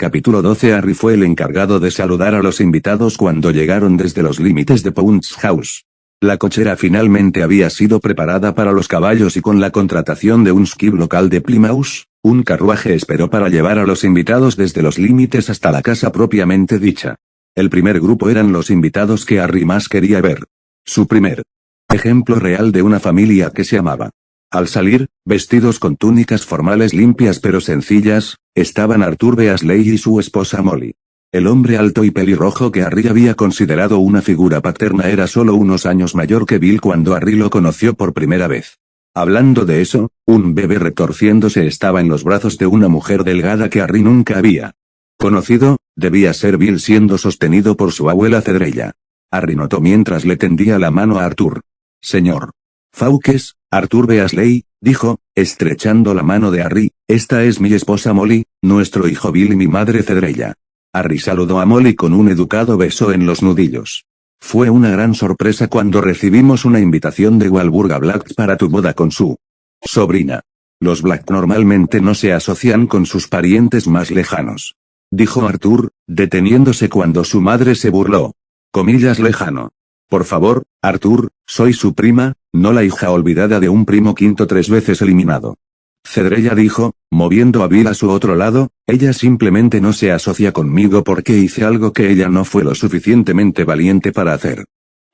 Capítulo 12. Harry fue el encargado de saludar a los invitados cuando llegaron desde los límites de Pounce House. La cochera finalmente había sido preparada para los caballos y con la contratación de un skip local de Plymouth, un carruaje esperó para llevar a los invitados desde los límites hasta la casa propiamente dicha. El primer grupo eran los invitados que Harry más quería ver. Su primer ejemplo real de una familia que se amaba. Al salir, vestidos con túnicas formales limpias pero sencillas, estaban Arthur Weasley y su esposa Molly. El hombre alto y pelirrojo que Harry había considerado una figura paterna era solo unos años mayor que Bill cuando Harry lo conoció por primera vez. Hablando de eso, un bebé retorciéndose estaba en los brazos de una mujer delgada que Harry nunca había conocido, debía ser Bill siendo sostenido por su abuela Cedrella. Harry notó mientras le tendía la mano a Arthur. Señor Fawkes, Arthur Weasley, dijo, estrechando la mano de Harry, esta es mi esposa Molly, nuestro hijo Bill y mi madre Cedrella. Harry saludó a Molly con un educado beso en los nudillos. Fue una gran sorpresa cuando recibimos una invitación de Walburga Black para tu boda con su sobrina. Los Black normalmente no se asocian con sus parientes más lejanos, dijo Arthur, deteniéndose cuando su madre se burló. Comillas lejano. Por favor, Arthur, soy su prima, no la hija olvidada de un primo quinto 3 veces eliminado. Cedrella dijo, moviendo a Bill a su otro lado, ella simplemente no se asocia conmigo porque hice algo que ella no fue lo suficientemente valiente para hacer.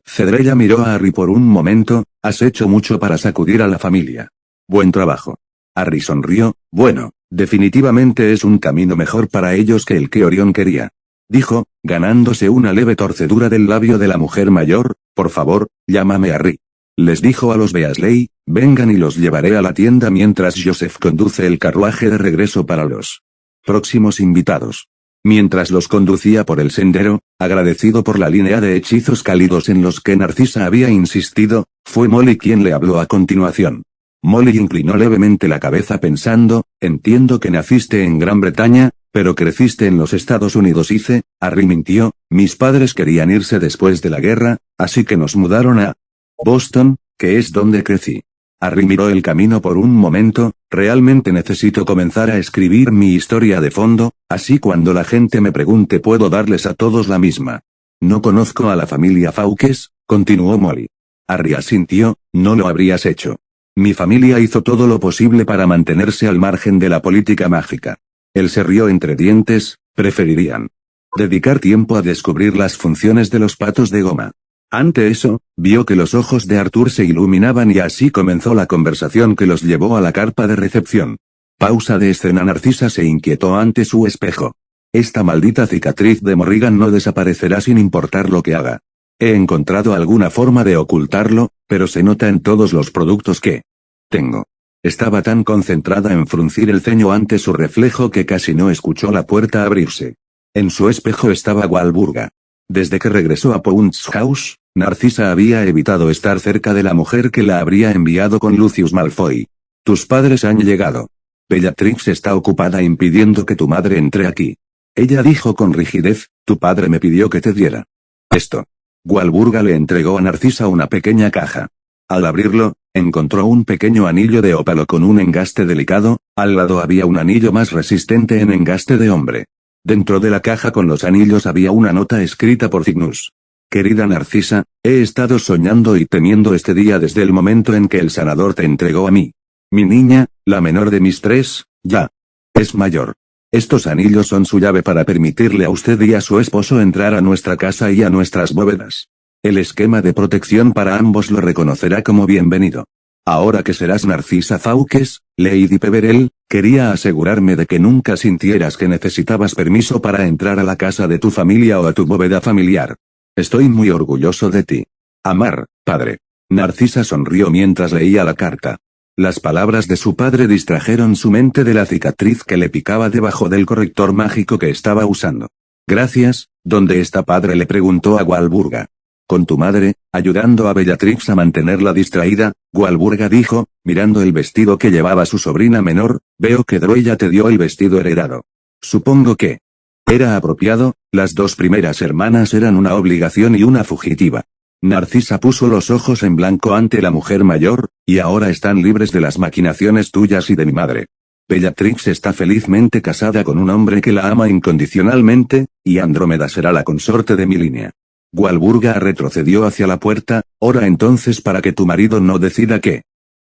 Cedrella miró a Harry por un momento, has hecho mucho para sacudir a la familia. Buen trabajo. Harry sonrió, bueno, definitivamente es un camino mejor para ellos que el que Orión quería. Dijo, ganándose una leve torcedura del labio de la mujer mayor, por favor, llámame Harry. Les dijo a los Weasley, vengan y los llevaré a la tienda mientras Joseph conduce el carruaje de regreso para los próximos invitados. Mientras los conducía por el sendero, agradecido por la línea de hechizos cálidos en los que Narcisa había insistido, fue Molly quien le habló a continuación. Molly inclinó levemente la cabeza pensando, entiendo que naciste en Gran Bretaña, pero creciste en los Estados Unidos. Harry mintió, mis padres querían irse después de la guerra, así que nos mudaron a Boston, que es donde crecí. Harry miró el camino por un momento, realmente necesito comenzar a escribir mi historia de fondo, así cuando la gente me pregunte puedo darles a todos la misma. No conozco a la familia Fawkes, continuó Molly. Harry asintió, no lo habrías hecho. Mi familia hizo todo lo posible para mantenerse al margen de la política mágica. Él se rió entre dientes, preferirían dedicar tiempo a descubrir las funciones de los patos de goma. Ante eso, vio que los ojos de Arthur se iluminaban y así comenzó la conversación que los llevó a la carpa de recepción. Pausa de escena. Narcisa se inquietó ante su espejo. Esta maldita cicatriz de Morrigan no desaparecerá sin importar lo que haga. He encontrado alguna forma de ocultarlo, pero se nota en todos los productos que tengo. Estaba tan concentrada en fruncir el ceño ante su reflejo que casi no escuchó la puerta abrirse. En su espejo estaba Walburga. Desde que regresó a Pounce House, Narcisa había evitado estar cerca de la mujer que la habría enviado con Lucius Malfoy. Tus padres han llegado. Bellatrix está ocupada impidiendo que tu madre entre aquí. Ella dijo con rigidez, tu padre me pidió que te diera esto. Walburga le entregó a Narcisa una pequeña caja. Al abrirlo, encontró un pequeño anillo de ópalo con un engaste delicado, al lado había un anillo más resistente en engaste de hombre. Dentro de la caja con los anillos había una nota escrita por Cygnus. Querida Narcisa, he estado soñando y temiendo este día desde el momento en que el sanador te entregó a mí. Mi niña, la menor de mis 3, ya es mayor. Estos anillos son su llave para permitirle a usted y a su esposo entrar a nuestra casa y a nuestras bóvedas. El esquema de protección para ambos lo reconocerá como bienvenido. Ahora que serás Narcisa Fawkes, Lady Peverell, quería asegurarme de que nunca sintieras que necesitabas permiso para entrar a la casa de tu familia o a tu bóveda familiar. Estoy muy orgulloso de ti. Amar, padre. Narcisa sonrió mientras leía la carta. Las palabras de su padre distrajeron su mente de la cicatriz que le picaba debajo del corrector mágico que estaba usando. Gracias, ¿dónde está padre? Le preguntó a Walburga. Con tu madre, ayudando a Bellatrix a mantenerla distraída, Walburga dijo, mirando el vestido que llevaba su sobrina menor, veo que Droya te dio el vestido heredado. Supongo que era apropiado, las 2 primeras hermanas eran una obligación y una fugitiva. Narcisa puso los ojos en blanco ante la mujer mayor, y ahora están libres de las maquinaciones tuyas y de mi madre. Bellatrix está felizmente casada con un hombre que la ama incondicionalmente, y Andrómeda será la consorte de mi línea. Walburga retrocedió hacia la puerta. Ora entonces para que tu marido no decida que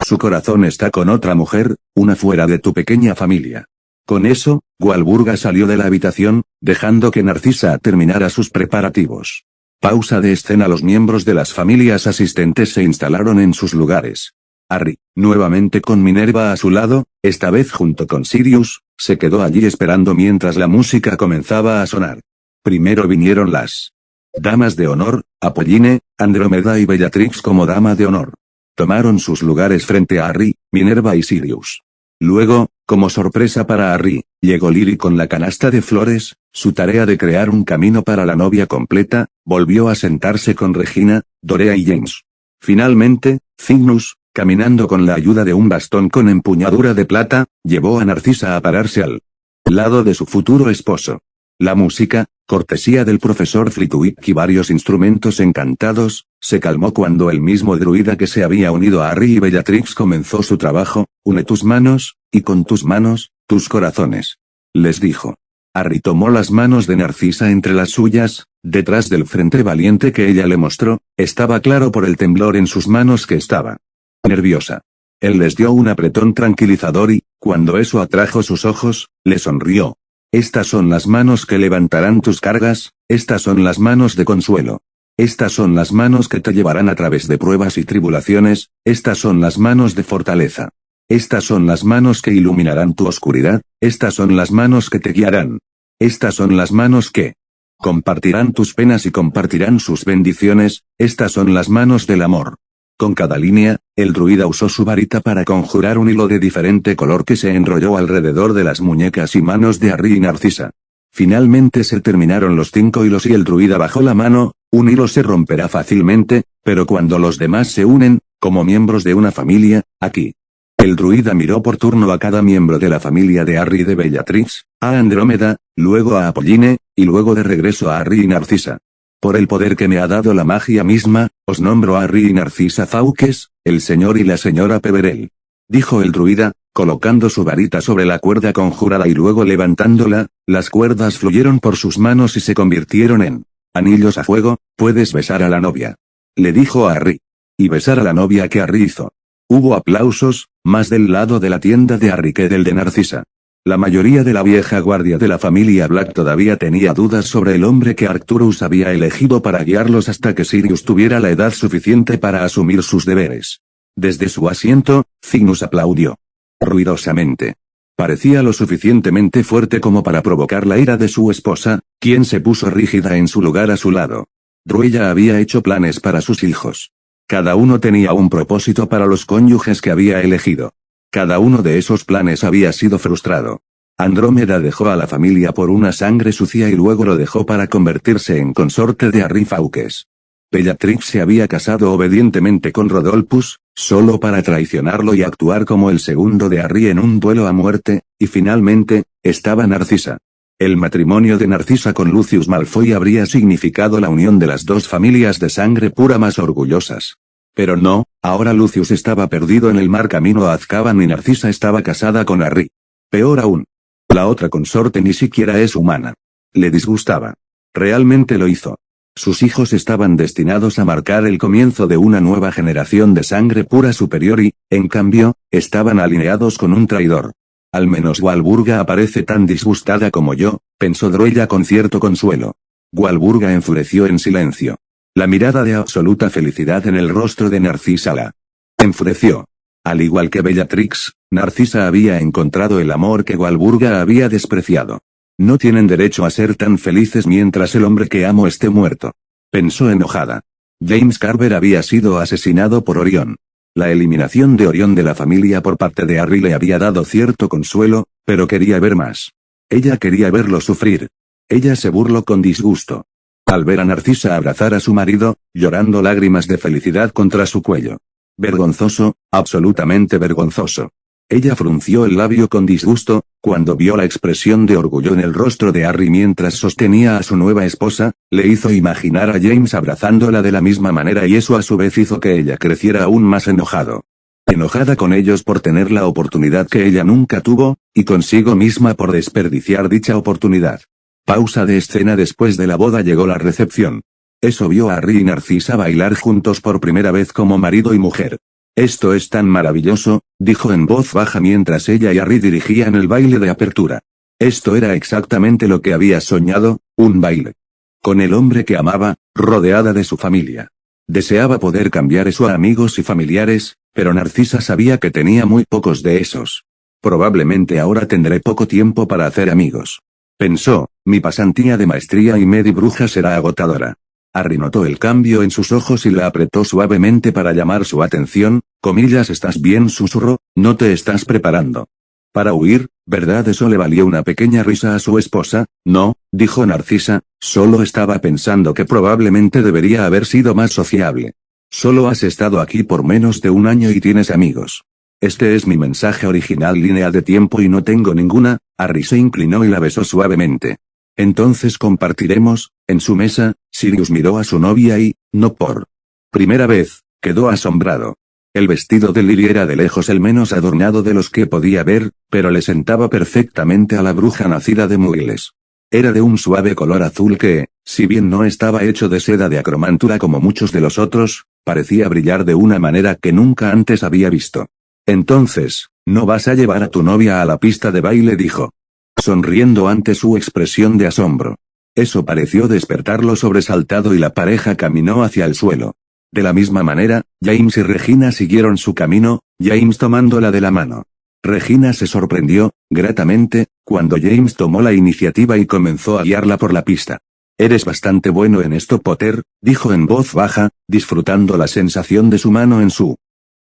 su corazón está con otra mujer, una fuera de tu pequeña familia. Con eso, Walburga salió de la habitación, dejando que Narcisa terminara sus preparativos. Pausa de escena. Los miembros de las familias asistentes se instalaron en sus lugares. Harry, nuevamente con Minerva a su lado, esta vez junto con Sirius, se quedó allí esperando mientras la música comenzaba a sonar. Primero vinieron las damas de honor, Apolline, Andrómeda y Bellatrix como dama de honor. Tomaron sus lugares frente a Harry, Minerva y Sirius. Luego, como sorpresa para Harry, llegó Lily con la canasta de flores. Su tarea de crear un camino para la novia completa, volvió a sentarse con Regina, Dorea y James. Finalmente, Cygnus, caminando con la ayuda de un bastón con empuñadura de plata, llevó a Narcisa a pararse al lado de su futuro esposo. La música, cortesía del profesor Flitwick y varios instrumentos encantados, se calmó cuando el mismo druida que se había unido a Harry y Bellatrix comenzó su trabajo. Une tus manos, y con tus manos, tus corazones. Les dijo. Harry tomó las manos de Narcisa entre las suyas. Detrás del frente valiente que ella le mostró, estaba claro por el temblor en sus manos que estaba nerviosa. Él les dio un apretón tranquilizador y, cuando eso atrajo sus ojos, le sonrió. Estas son las manos que levantarán tus cargas, estas son las manos de consuelo. Estas son las manos que te llevarán a través de pruebas y tribulaciones, estas son las manos de fortaleza. Estas son las manos que iluminarán tu oscuridad, estas son las manos que te guiarán. Estas son las manos que compartirán tus penas y compartirán sus bendiciones, estas son las manos del amor. Con cada línea, el druida usó su varita para conjurar un hilo de diferente color que se enrolló alrededor de las muñecas y manos de Harry y Narcisa. Finalmente se terminaron los 5 hilos y el druida bajó la mano. Un hilo se romperá fácilmente, pero cuando los demás se unen, como miembros de una familia, aquí. El druida miró por turno a cada miembro de la familia de Harry y de Bellatrix, a Andrómeda, luego a Apolline, y luego de regreso a Harry y Narcisa. Por el poder que me ha dado la magia misma, os nombro a Harry y Narcisa Fawkes, el señor y la señora Peverell. Dijo el druida, colocando su varita sobre la cuerda conjurada y luego levantándola. Las cuerdas fluyeron por sus manos y se convirtieron en anillos a fuego. Puedes besar a la novia. Le dijo a Harry. Y besar a la novia que Harry hizo. Hubo aplausos, más del lado de la tienda de Harry que del de Narcisa. La mayoría de la vieja guardia de la familia Black todavía tenía dudas sobre el hombre que Arcturus había elegido para guiarlos hasta que Sirius tuviera la edad suficiente para asumir sus deberes. Desde su asiento, Cygnus aplaudió ruidosamente. Parecía lo suficientemente fuerte como para provocar la ira de su esposa, quien se puso rígida en su lugar a su lado. Druella había hecho planes para sus hijos. Cada uno tenía un propósito para los cónyuges que había elegido. Cada uno de esos planes había sido frustrado. Andrómeda dejó a la familia por una sangre sucia y luego lo dejó para convertirse en consorte de Harry Fawkes. Bellatrix se había casado obedientemente con Rodolphus, solo para traicionarlo y actuar como el segundo de Harry en un duelo a muerte, y finalmente, estaba Narcisa. El matrimonio de Narcisa con Lucius Malfoy habría significado la unión de las dos familias de sangre pura más orgullosas. Pero no, ahora Lucius estaba perdido en el mar camino a Azkaban y Narcisa estaba casada con Harry. Peor aún. La otra consorte ni siquiera es humana. Le disgustaba. Realmente lo hizo. Sus hijos estaban destinados a marcar el comienzo de una nueva generación de sangre pura superior y, en cambio, estaban alineados con un traidor. Al menos Walburga aparece tan disgustada como yo, pensó Druella con cierto consuelo. Walburga enfureció en silencio. La mirada de absoluta felicidad en el rostro de Narcisa la enfureció. Al igual que Bellatrix, Narcisa había encontrado el amor que Walburga había despreciado. No tienen derecho a ser tan felices mientras el hombre que amo esté muerto. Pensó enojada. James Carver había sido asesinado por Orión. La eliminación de Orión de la familia por parte de Harry le había dado cierto consuelo, pero quería ver más. Ella quería verlo sufrir. Ella se burló con disgusto. Al ver a Narcisa abrazar a su marido, llorando lágrimas de felicidad contra su cuello. Vergonzoso, absolutamente vergonzoso. Ella frunció el labio con disgusto, cuando vio la expresión de orgullo en el rostro de Harry mientras sostenía a su nueva esposa. Le hizo imaginar a James abrazándola de la misma manera y eso a su vez hizo que ella creciera aún más enojado. enojada con ellos por tener la oportunidad que ella nunca tuvo, y consigo misma por desperdiciar dicha oportunidad. Pausa de escena. Después de la boda llegó la recepción. Eso vio a Harry y Narcisa bailar juntos por primera vez como marido y mujer. Esto es tan maravilloso, dijo en voz baja mientras ella y Harry dirigían el baile de apertura. Esto era exactamente lo que había soñado, un baile. Con el hombre que amaba, rodeada de su familia. Deseaba poder cambiar eso a amigos y familiares, pero Narcisa sabía que tenía muy pocos de esos. Probablemente ahora tendré poco tiempo para hacer amigos. Pensó, mi pasantía de maestría y medibruja será agotadora. Harry notó el cambio en sus ojos y la apretó suavemente para llamar su atención. Comillas, ¿estás bien? Susurró, no te estás preparando para huir, ¿verdad? Eso le valió una pequeña risa a su esposa. No, dijo Narcisa, solo estaba pensando que probablemente debería haber sido más sociable. Solo has estado aquí por menos de un año y tienes amigos. Este es mi mensaje original, línea de tiempo, y no tengo ninguna. Harry se inclinó y la besó suavemente. Entonces compartiremos, en su mesa. Sirius miró a su novia y, no por primera vez, quedó asombrado. El vestido de Lily era de lejos el menos adornado de los que podía ver, pero le sentaba perfectamente a la bruja nacida de Muggles. Era de un suave color azul que, si bien no estaba hecho de seda de acromantura como muchos de los otros, parecía brillar de una manera que nunca antes había visto. Entonces, ¿no vas a llevar a tu novia a la pista de baile?, dijo, sonriendo ante su expresión de asombro. Eso pareció despertarlo sobresaltado y la pareja caminó hacia el suelo. De la misma manera, James y Regina siguieron su camino, James tomándola de la mano. Regina se sorprendió, gratamente, cuando James tomó la iniciativa y comenzó a guiarla por la pista. Eres bastante bueno en esto, Potter, dijo en voz baja, disfrutando la sensación de su mano en su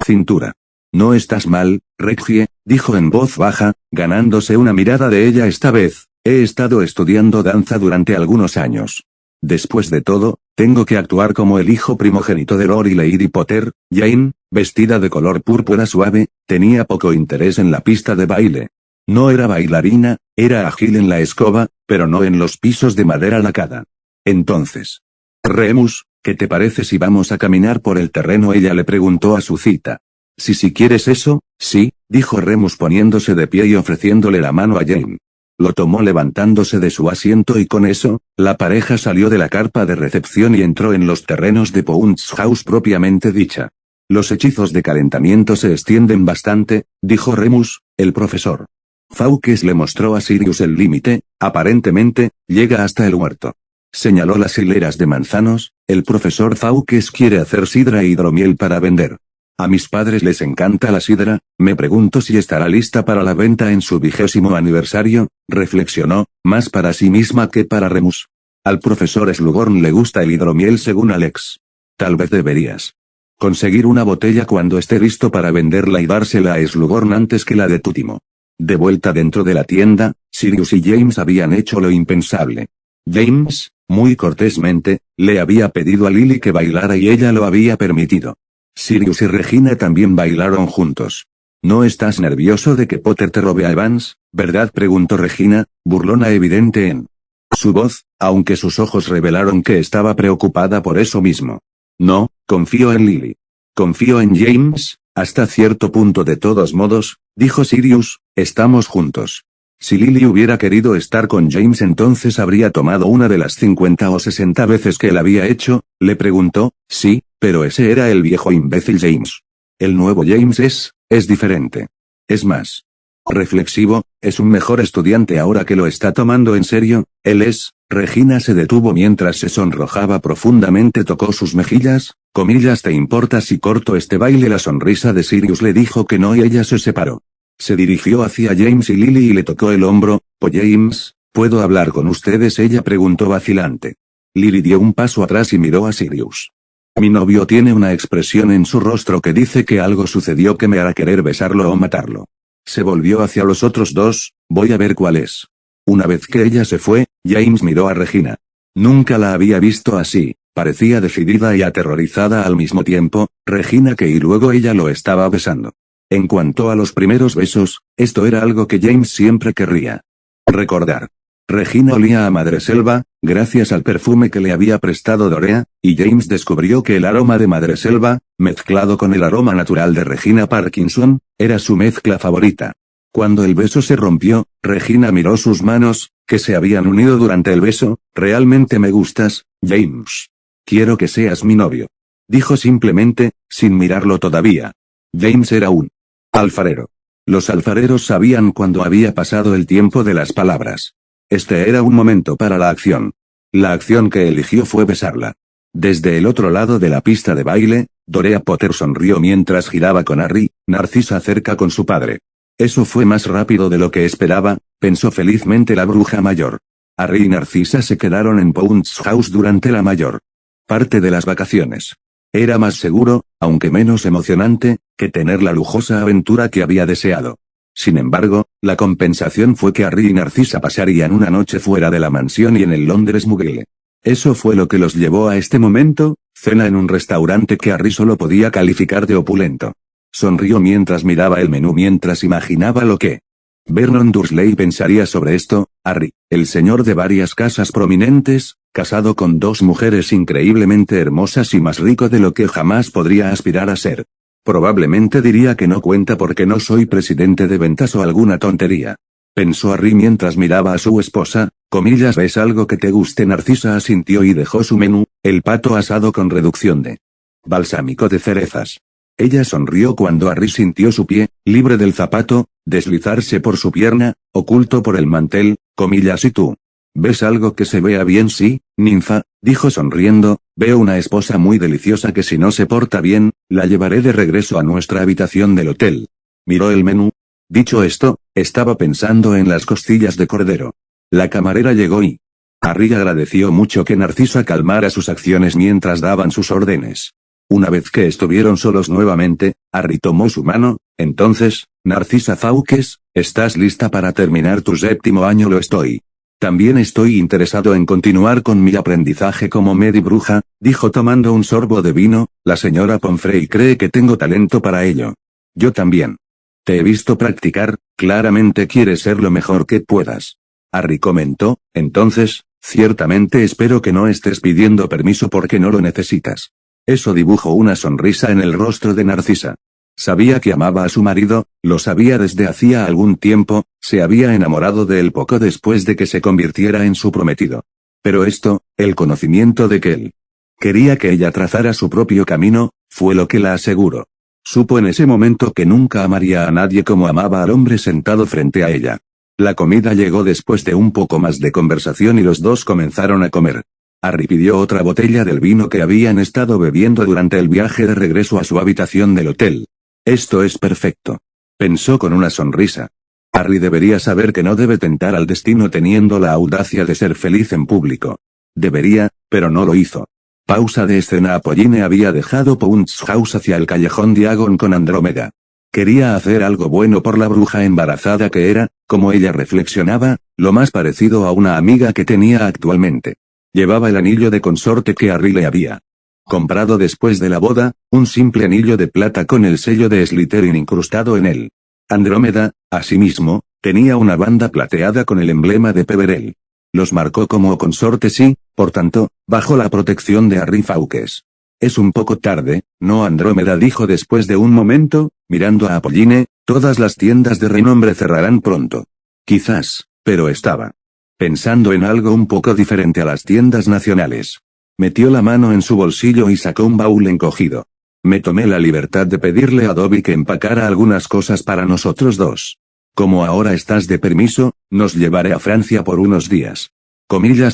cintura. No estás mal, Reggie, dijo en voz baja, ganándose una mirada de ella esta vez. He estado estudiando danza durante algunos años. Después de todo, tengo que actuar como el hijo primogénito de Lord y Lady Potter. Jane, vestida de color púrpura suave, tenía poco interés en la pista de baile. No era bailarina, era ágil en la escoba, pero no en los pisos de madera lacada. Entonces, Remus, ¿qué te parece si vamos a caminar por el terreno?, ella le preguntó a su cita. Si quieres eso, sí, dijo Remus poniéndose de pie y ofreciéndole la mano a Jane. Lo tomó levantándose de su asiento y con eso, la pareja salió de la carpa de recepción y entró en los terrenos de Bounce House propiamente dicha. Los hechizos de calentamiento se extienden bastante, dijo Remus, el profesor. Fawkes le mostró a Sirius el límite, aparentemente, llega hasta el huerto. Señaló las hileras de manzanos, el profesor Fawkes quiere hacer sidra e hidromiel para vender. A mis padres les encanta la sidra, me pregunto si estará lista para la venta en su 20º aniversario, reflexionó, más para sí misma que para Remus. Al profesor Slughorn le gusta el hidromiel según Alex. Tal vez deberías conseguir una botella cuando esté listo para venderla y dársela a Slughorn antes que la de tu timo. De vuelta dentro de la tienda, Sirius y James habían hecho lo impensable. James, muy cortésmente, le había pedido a Lily que bailara y ella lo había permitido. Sirius y Regina también bailaron juntos. ¿No estás nervioso de que Potter te robe a Evans, verdad?, preguntó Regina, burlona evidente en su voz, aunque sus ojos revelaron que estaba preocupada por eso mismo. No, confío en Lily. Confío en James, hasta cierto punto. De todos modos, dijo Sirius, estamos juntos. Si Lily hubiera querido estar con James, entonces habría tomado una de las 50 o 60 veces que él había hecho, le preguntó. Sí, pero ese era el viejo imbécil James. El nuevo James es diferente. Es más reflexivo, es un mejor estudiante ahora que lo está tomando en serio, él es. Regina se detuvo mientras se sonrojaba profundamente, tocó sus mejillas, comillas, ¿te importa si corto este baile? La sonrisa de Sirius le dijo que no y ella se separó. Se dirigió hacia James y Lily y le tocó el hombro. James, ¿puedo hablar con ustedes?, ella preguntó vacilante. Lily dio un paso atrás y miró a Sirius. Mi novio tiene una expresión en su rostro que dice que algo sucedió que me hará querer besarlo o matarlo. Se volvió hacia los otros dos, voy a ver cuál es. Una vez que ella se fue, James miró a Regina. Nunca la había visto así, parecía decidida y aterrorizada al mismo tiempo. Regina que y luego ella lo estaba besando. En cuanto a los primeros besos, esto era algo que James siempre querría recordar. Regina olía a madreselva, gracias al perfume que le había prestado Dorea, y James descubrió que el aroma de madreselva, mezclado con el aroma natural de Regina Parkinson, era su mezcla favorita. Cuando el beso se rompió, Regina miró sus manos, que se habían unido durante el beso. «Realmente me gustas, James. Quiero que seas mi novio», dijo simplemente, sin mirarlo todavía. James era un alfarero. Los alfareros sabían cuándo había pasado el tiempo de las palabras. Este era un momento para la acción. La acción que eligió fue besarla. Desde el otro lado de la pista de baile, Dorea Potter sonrió mientras giraba con Harry, Narcisa cerca con su padre. Eso fue más rápido de lo que esperaba, pensó felizmente la bruja mayor. Harry y Narcisa se quedaron en Pounds House durante la mayor parte de las vacaciones. Era más seguro, aunque menos emocionante, que tener la lujosa aventura que había deseado. Sin embargo, la compensación fue que Harry y Narcisa pasarían una noche fuera de la mansión y en el Londres Muggle. Eso fue lo que los llevó a este momento, cena en un restaurante que Harry solo podía calificar de opulento. Sonrió mientras miraba el menú mientras imaginaba lo que Vernon Dursley pensaría sobre esto. Harry, el señor de varias casas prominentes, casado con 2 mujeres increíblemente hermosas y más rico de lo que jamás podría aspirar a ser. Probablemente diría que no cuenta porque no soy presidente de ventas o alguna tontería. Pensó Harry mientras miraba a su esposa. ¿Ves algo que te guste? Narcisa asintió y dejó su menú, el pato asado con reducción de balsámico de cerezas. Ella sonrió cuando Harry sintió su pie, libre del zapato, deslizarse por su pierna, oculto por el mantel. ¿Y tú? ¿Ves algo que se vea bien? Sí, ninfa, dijo sonriendo, veo una esposa muy deliciosa que si no se porta bien, la llevaré de regreso a nuestra habitación del hotel. Miró el menú. Dicho esto, estaba pensando en las costillas de cordero. La camarera llegó y Harry agradeció mucho que Narcisa calmara sus acciones mientras daban sus órdenes. Una vez que estuvieron solos nuevamente, Harry tomó su mano. Entonces, Narcisa Fawkes, ¿estás lista para terminar tu 7º año? Lo estoy. También estoy interesado en continuar con mi aprendizaje como medibruja, dijo tomando un sorbo de vino. La señora Pomfrey cree que tengo talento para ello. Yo también. Te he visto practicar, claramente quieres ser lo mejor que puedas. Harry comentó. Entonces, ciertamente espero que no estés pidiendo permiso porque no lo necesitas. Eso dibujó una sonrisa en el rostro de Narcisa. Sabía que amaba a su marido, lo sabía desde hacía algún tiempo, se había enamorado de él poco después de que se convirtiera en su prometido. Pero esto, el conocimiento de que él quería que ella trazara su propio camino, fue lo que la aseguró. Supo en ese momento que nunca amaría a nadie como amaba al hombre sentado frente a ella. La comida llegó después de un poco más de conversación y los dos comenzaron a comer. Harry pidió otra botella del vino que habían estado bebiendo durante el viaje de regreso a su habitación del hotel. Esto es perfecto. Pensó con una sonrisa. Harry debería saber que no debe tentar al destino teniendo la audacia de ser feliz en público. Debería, pero no lo hizo. Pausa de escena. Apolline había dejado Pounds House hacia el callejón Diagon con Andrómeda. Quería hacer algo bueno por la bruja embarazada que era, como ella reflexionaba, lo más parecido a una amiga que tenía actualmente. Llevaba el anillo de consorte que Harry le había comprado después de la boda, un simple anillo de plata con el sello de Slytherin incrustado en él. Andrómeda, asimismo, tenía una banda plateada con el emblema de Peverell. Los marcó como consortes y, por tanto, bajo la protección de Harry Fawkes. Es un poco tarde, ¿no? Andrómeda dijo después de un momento, mirando a Apolline. Todas las tiendas de renombre cerrarán pronto. Quizás, pero estaba pensando en algo un poco diferente a las tiendas nacionales. Metió la mano en su bolsillo y sacó un baúl encogido. Me tomé la libertad de pedirle a Dobby que empacara algunas cosas para nosotros dos. Como ahora estás de permiso, nos llevaré a Francia por unos días.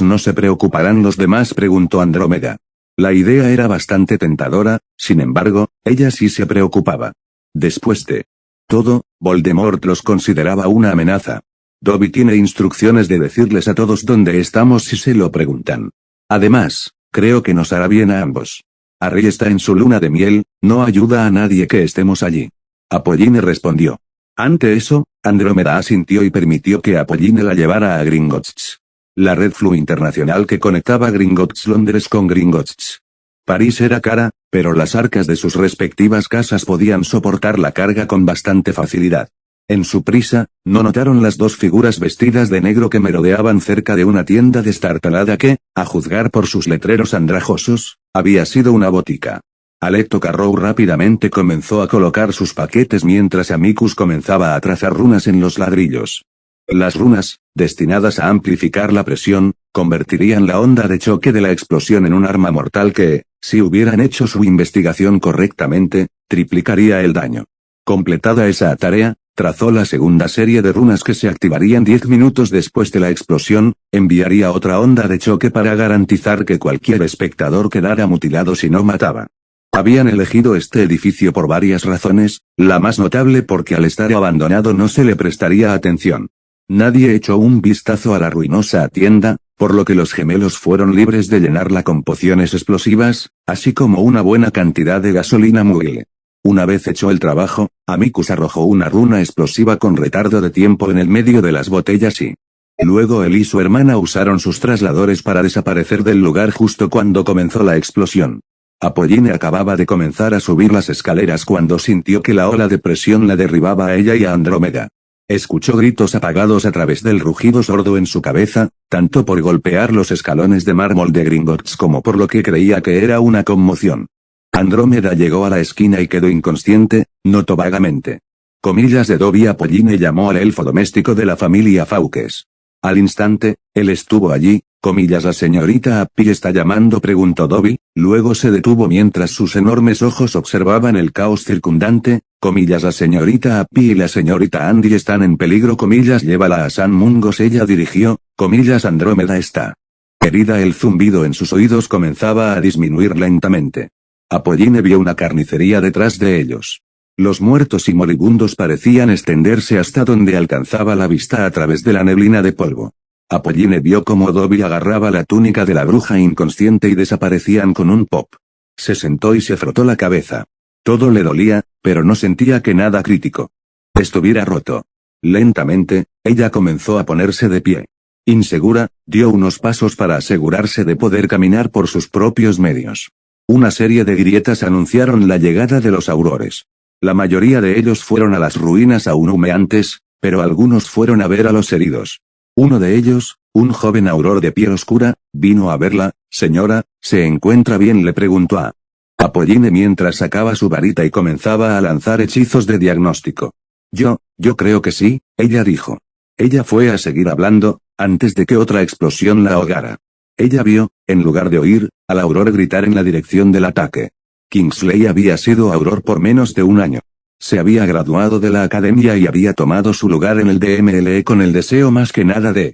¿No se preocuparán los demás?, preguntó Andrómeda. La idea era bastante tentadora, sin embargo, ella sí se preocupaba. Después de todo, Voldemort los consideraba una amenaza. Dobby tiene instrucciones de decirles a todos dónde estamos si se lo preguntan. Además, creo que nos hará bien a ambos. Harry está en su luna de miel, no ayuda a nadie que estemos allí. Apolline respondió. Ante eso, Andrómeda asintió y permitió que Apolline la llevara a Gringotts. La red flu internacional que conectaba Gringotts Londres con Gringotts París era cara, pero las arcas de sus respectivas casas podían soportar la carga con bastante facilidad. En su prisa, no notaron las dos figuras vestidas de negro que merodeaban cerca de una tienda destartalada que, a juzgar por sus letreros andrajosos, había sido una botica. Alecto Carrow rápidamente comenzó a colocar sus paquetes mientras Amicus comenzaba a trazar runas en los ladrillos. Las runas, destinadas a amplificar la presión, convertirían la onda de choque de la explosión en un arma mortal que, si hubieran hecho su investigación correctamente, triplicaría el daño. Completada esa tarea, trazó la segunda serie de runas que se activarían 10 minutos después de la explosión, enviaría otra onda de choque para garantizar que cualquier espectador quedara mutilado si no mataba. Habían elegido este edificio por varias razones, la más notable porque al estar abandonado no se le prestaría atención. Nadie echó un vistazo a la ruinosa tienda, por lo que los gemelos fueron libres de llenarla con pociones explosivas, así como una buena cantidad de gasolina móvil. Una vez hecho el trabajo, Amicus arrojó una runa explosiva con retardo de tiempo en el medio de las botellas y luego él y su hermana usaron sus trasladores para desaparecer del lugar justo cuando comenzó la explosión. Apolline acababa de comenzar a subir las escaleras cuando sintió que la ola de presión la derribaba a ella y a Andrómeda. Escuchó gritos apagados a través del rugido sordo en su cabeza, tanto por golpear los escalones de mármol de Gringotts como por lo que creía que era una conmoción. Andrómeda llegó a la esquina y quedó inconsciente, notó vagamente. Comillas de Dobby. Apolline llamó al elfo doméstico de la familia Fawkes. Al instante, él estuvo allí, comillas. La señorita Appy está llamando, preguntó Dobby, luego se detuvo mientras sus enormes ojos observaban el caos circundante, comillas. La señorita Appy y la señorita Andy están en peligro, comillas. Llévala a San Mungos, ella dirigió, comillas. Andrómeda está herida. El zumbido en sus oídos comenzaba a disminuir lentamente. Apolline vio una carnicería detrás de ellos. Los muertos y moribundos parecían extenderse hasta donde alcanzaba la vista a través de la neblina de polvo. Apolline vio cómo Dobby agarraba la túnica de la bruja inconsciente y desaparecían con un pop. Se sentó y se frotó la cabeza. Todo le dolía, pero no sentía que nada crítico estuviera roto. Lentamente, ella comenzó a ponerse de pie. Insegura, dio unos pasos para asegurarse de poder caminar por sus propios medios. Una serie de grietas anunciaron la llegada de los aurores. La mayoría de ellos fueron a las ruinas aún humeantes, pero algunos fueron a ver a los heridos. Uno de ellos, un joven auror de piel oscura, vino a verla. Señora, ¿se encuentra bien?, le preguntó a Apolline mientras sacaba su varita y comenzaba a lanzar hechizos de diagnóstico. Yo creo que sí, ella dijo. Ella fue a seguir hablando, antes de que otra explosión la ahogara. Ella vio, en lugar de oír, al auror gritar en la dirección del ataque. Kingsley había sido auror por menos de un año. Se había graduado de la academia y había tomado su lugar en el DMLE con el deseo más que nada de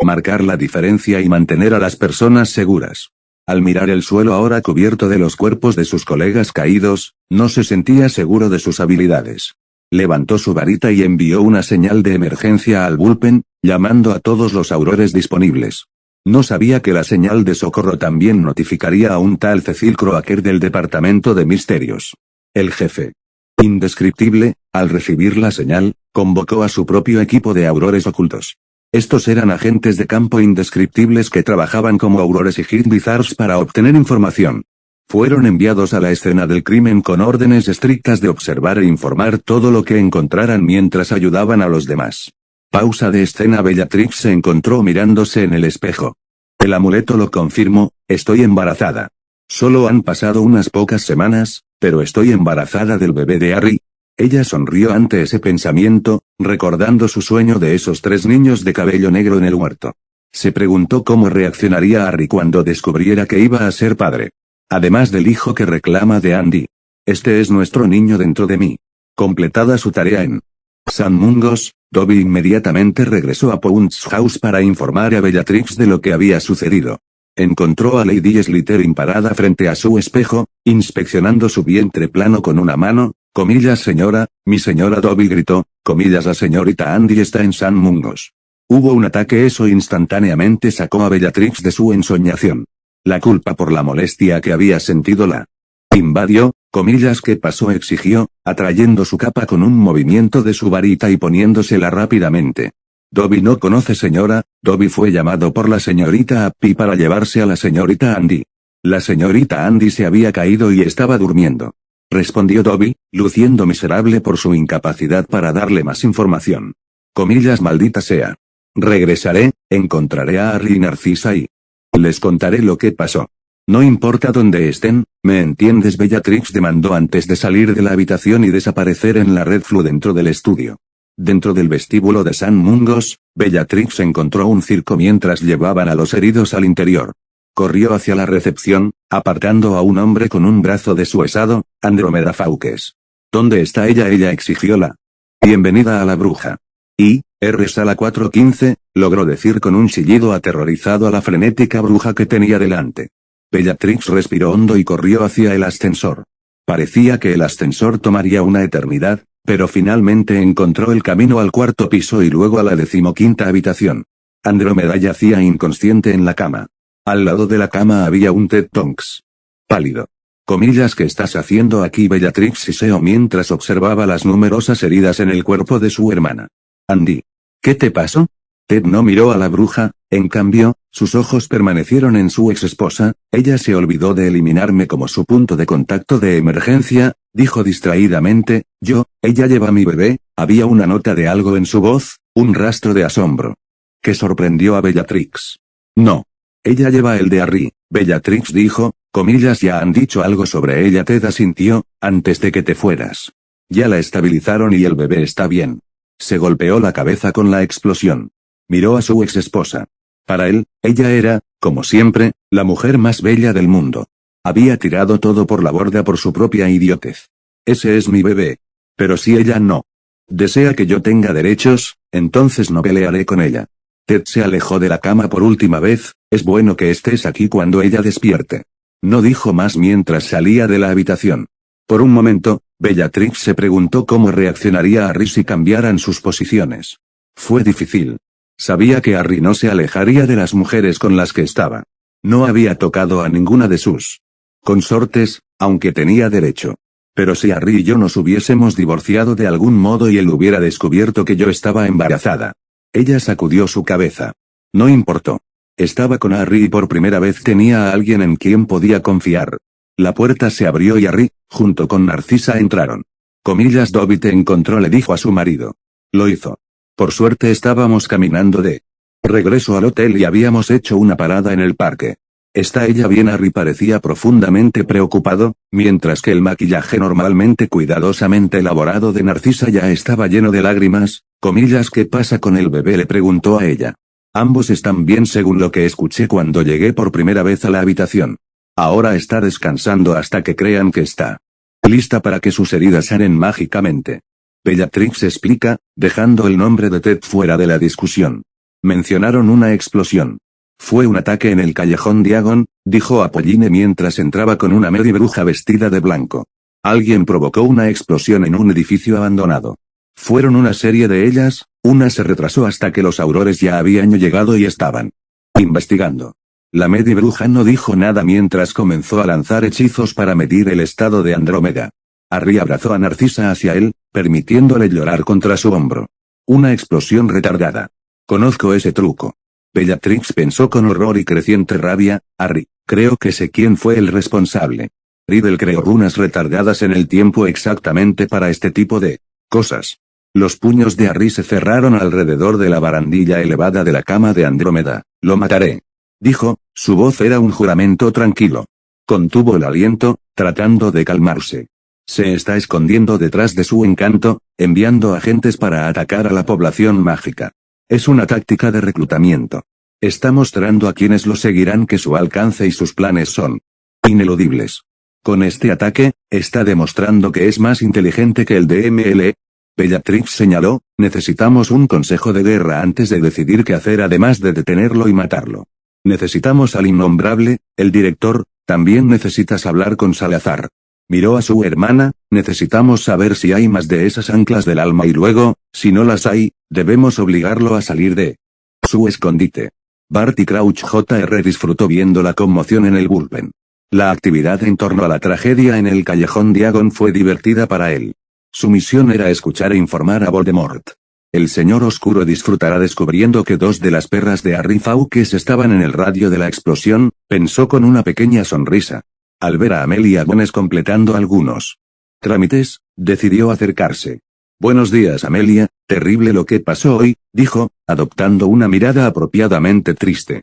marcar la diferencia y mantener a las personas seguras. Al mirar el suelo ahora cubierto de los cuerpos de sus colegas caídos, no se sentía seguro de sus habilidades. Levantó su varita y envió una señal de emergencia al bullpen, llamando a todos los aurores disponibles. No sabía que la señal de socorro también notificaría a un tal Cecil Croaker del Departamento de Misterios. El jefe indescriptible, al recibir la señal, convocó a su propio equipo de aurores ocultos. Estos eran agentes de campo indescriptibles que trabajaban como aurores y hit wizards para obtener información. Fueron enviados a la escena del crimen con órdenes estrictas de observar e informar todo lo que encontraran mientras ayudaban a los demás. Pausa de escena. Bellatrix se encontró mirándose en el espejo. El amuleto lo confirmó, estoy embarazada. Solo han pasado unas pocas semanas, pero estoy embarazada del bebé de Harry. Ella sonrió ante ese pensamiento, recordando su sueño de esos 3 niños de cabello negro en el huerto. Se preguntó cómo reaccionaría Harry cuando descubriera que iba a ser padre. Además del hijo que reclama de Andy. Este es nuestro niño dentro de mí. Completada su tarea en San Mungos, Dobby inmediatamente regresó a Pounce House para informar a Bellatrix de lo que había sucedido. Encontró a Lady Slytherin parada frente a su espejo, inspeccionando su vientre plano con una mano. Comillas. Señora, mi señora, Dobby gritó, comillas. La señorita Andy está en San Mungos. Hubo un ataque. Eso instantáneamente sacó a Bellatrix de su ensoñación. La culpa por la molestia que había sentido la invadió. Comillas. ¿Qué pasó?, exigió, atrayendo su capa con un movimiento de su varita y poniéndosela rápidamente. Dobby no conoce, señora. Dobby fue llamado por la señorita Appy para llevarse a la señorita Andy. La señorita Andy se había caído y estaba durmiendo. respondió Dobby, luciendo miserable por su incapacidad para darle más información. Comillas, maldita sea. Regresaré, encontraré a Harry y Narcisa y les contaré lo que pasó. No importa dónde estén, ¿me entiendes? Bellatrix demandó antes de salir de la habitación y desaparecer en la red flu dentro del estudio. Dentro del vestíbulo de San Mungos, Bellatrix encontró un circo mientras llevaban a los heridos al interior. Corrió hacia la recepción, apartando a un hombre con un brazo deshuesado, Andrómeda Fawkes. ¿Dónde está ella? Ella exigió la bienvenida a la bruja. R. Sala 415, logró decir con un chillido aterrorizado a la frenética bruja que tenía delante. Bellatrix respiró hondo y corrió hacia el ascensor. Parecía que el ascensor tomaría una eternidad, pero finalmente encontró el camino al cuarto piso y luego a la 15ª habitación. Andrómeda yacía inconsciente en la cama. Al lado de la cama había un Ted Tonks. Pálido. Comillas, ¿qué estás haciendo aquí? Bellatrix siseó mientras observaba las numerosas heridas en el cuerpo de su hermana. Andy. ¿Qué te pasó? Ted no miró a la bruja, en cambio, sus ojos permanecieron en su ex esposa. Ella se olvidó de eliminarme como su punto de contacto de emergencia, dijo distraídamente. Ella lleva a mi bebé. Había una nota de algo en su voz, un rastro de asombro. Que sorprendió a Bellatrix. No. Ella lleva el de Harry, Bellatrix dijo, comillas, ya han dicho algo sobre ella. Ted asintió, antes de que te fueras. Ya la estabilizaron y el bebé está bien. Se golpeó la cabeza con la explosión. Miró a su ex esposa. Para él, ella era, como siempre, la mujer más bella del mundo. Había tirado todo por la borda por su propia idiotez. Ese es mi bebé. Pero si ella no desea que yo tenga derechos, entonces no pelearé con ella. Ted se alejó de la cama por última vez. Es bueno que estés aquí cuando ella despierte. No dijo más mientras salía de la habitación. Por un momento, Bellatrix se preguntó cómo reaccionaría Harry si cambiaran sus posiciones. Fue difícil. Sabía que Harry no se alejaría de las mujeres con las que estaba. No había tocado a ninguna de sus consortes, aunque tenía derecho. Pero si Harry y yo nos hubiésemos divorciado de algún modo y él hubiera descubierto que yo estaba embarazada. Ella sacudió su cabeza. No importó. Estaba con Harry y por primera vez tenía a alguien en quien podía confiar. La puerta se abrió y Harry, junto con Narcisa, entraron. Comillas, Dobby te encontró, le dijo a su marido. Lo hizo. Por suerte estábamos caminando de regreso al hotel y habíamos hecho una parada en el parque. ¿Está ella bien? Harry parecía profundamente preocupado, mientras que el maquillaje normalmente cuidadosamente elaborado de Narcisa ya estaba lleno de lágrimas. Comillas, ¿qué pasa con el bebé?, le preguntó a ella. Ambos están bien según lo que escuché cuando llegué por primera vez a la habitación. Ahora está descansando hasta que crean que está lista para que sus heridas sanen mágicamente. Bellatrix explica, dejando el nombre de Ted fuera de la discusión. Mencionaron una explosión. Fue un ataque en el callejón Diagon, dijo Apolline mientras entraba con una medibruja vestida de blanco. Alguien provocó una explosión en un edificio abandonado. Fueron una serie de ellas, una se retrasó hasta que los aurores ya habían llegado y estaban investigando. La medibruja no dijo nada mientras comenzó a lanzar hechizos para medir el estado de Andrómeda. Harry abrazó a Narcisa hacia él, permitiéndole llorar contra su hombro. Una explosión retardada. Conozco ese truco. Bellatrix pensó con horror y creciente rabia. Harry, creo que sé quién fue el responsable. Riddle creó runas retardadas en el tiempo exactamente para este tipo de cosas. Los puños de Harry se cerraron alrededor de la barandilla elevada de la cama de Andrómeda. Lo mataré. Dijo, su voz era un juramento tranquilo. Contuvo el aliento, tratando de calmarse. Se está escondiendo detrás de su encanto, enviando agentes para atacar a la población mágica. Es una táctica de reclutamiento. Está mostrando a quienes lo seguirán que su alcance y sus planes son ineludibles. Con este ataque, está demostrando que es más inteligente que el DML. Bellatrix señaló, necesitamos un consejo de guerra antes de decidir qué hacer además de detenerlo y matarlo. Necesitamos al innombrable, el director, también necesitas hablar con Salazar. Miró a su hermana, necesitamos saber si hay más de esas anclas del alma y luego, si no las hay, debemos obligarlo a salir de su escondite. Barty Crouch Jr. disfrutó viendo la conmoción en el bullpen. La actividad en torno a la tragedia en el callejón Diagon fue divertida para él. Su misión era escuchar e informar a Voldemort. El señor oscuro disfrutará descubriendo que dos de las perras de Harry Fawkes estaban en el radio de la explosión, pensó con una pequeña sonrisa. Al ver a Amelia Bones completando algunos trámites, decidió acercarse. Buenos días, Amelia, terrible lo que pasó hoy, dijo, adoptando una mirada apropiadamente triste.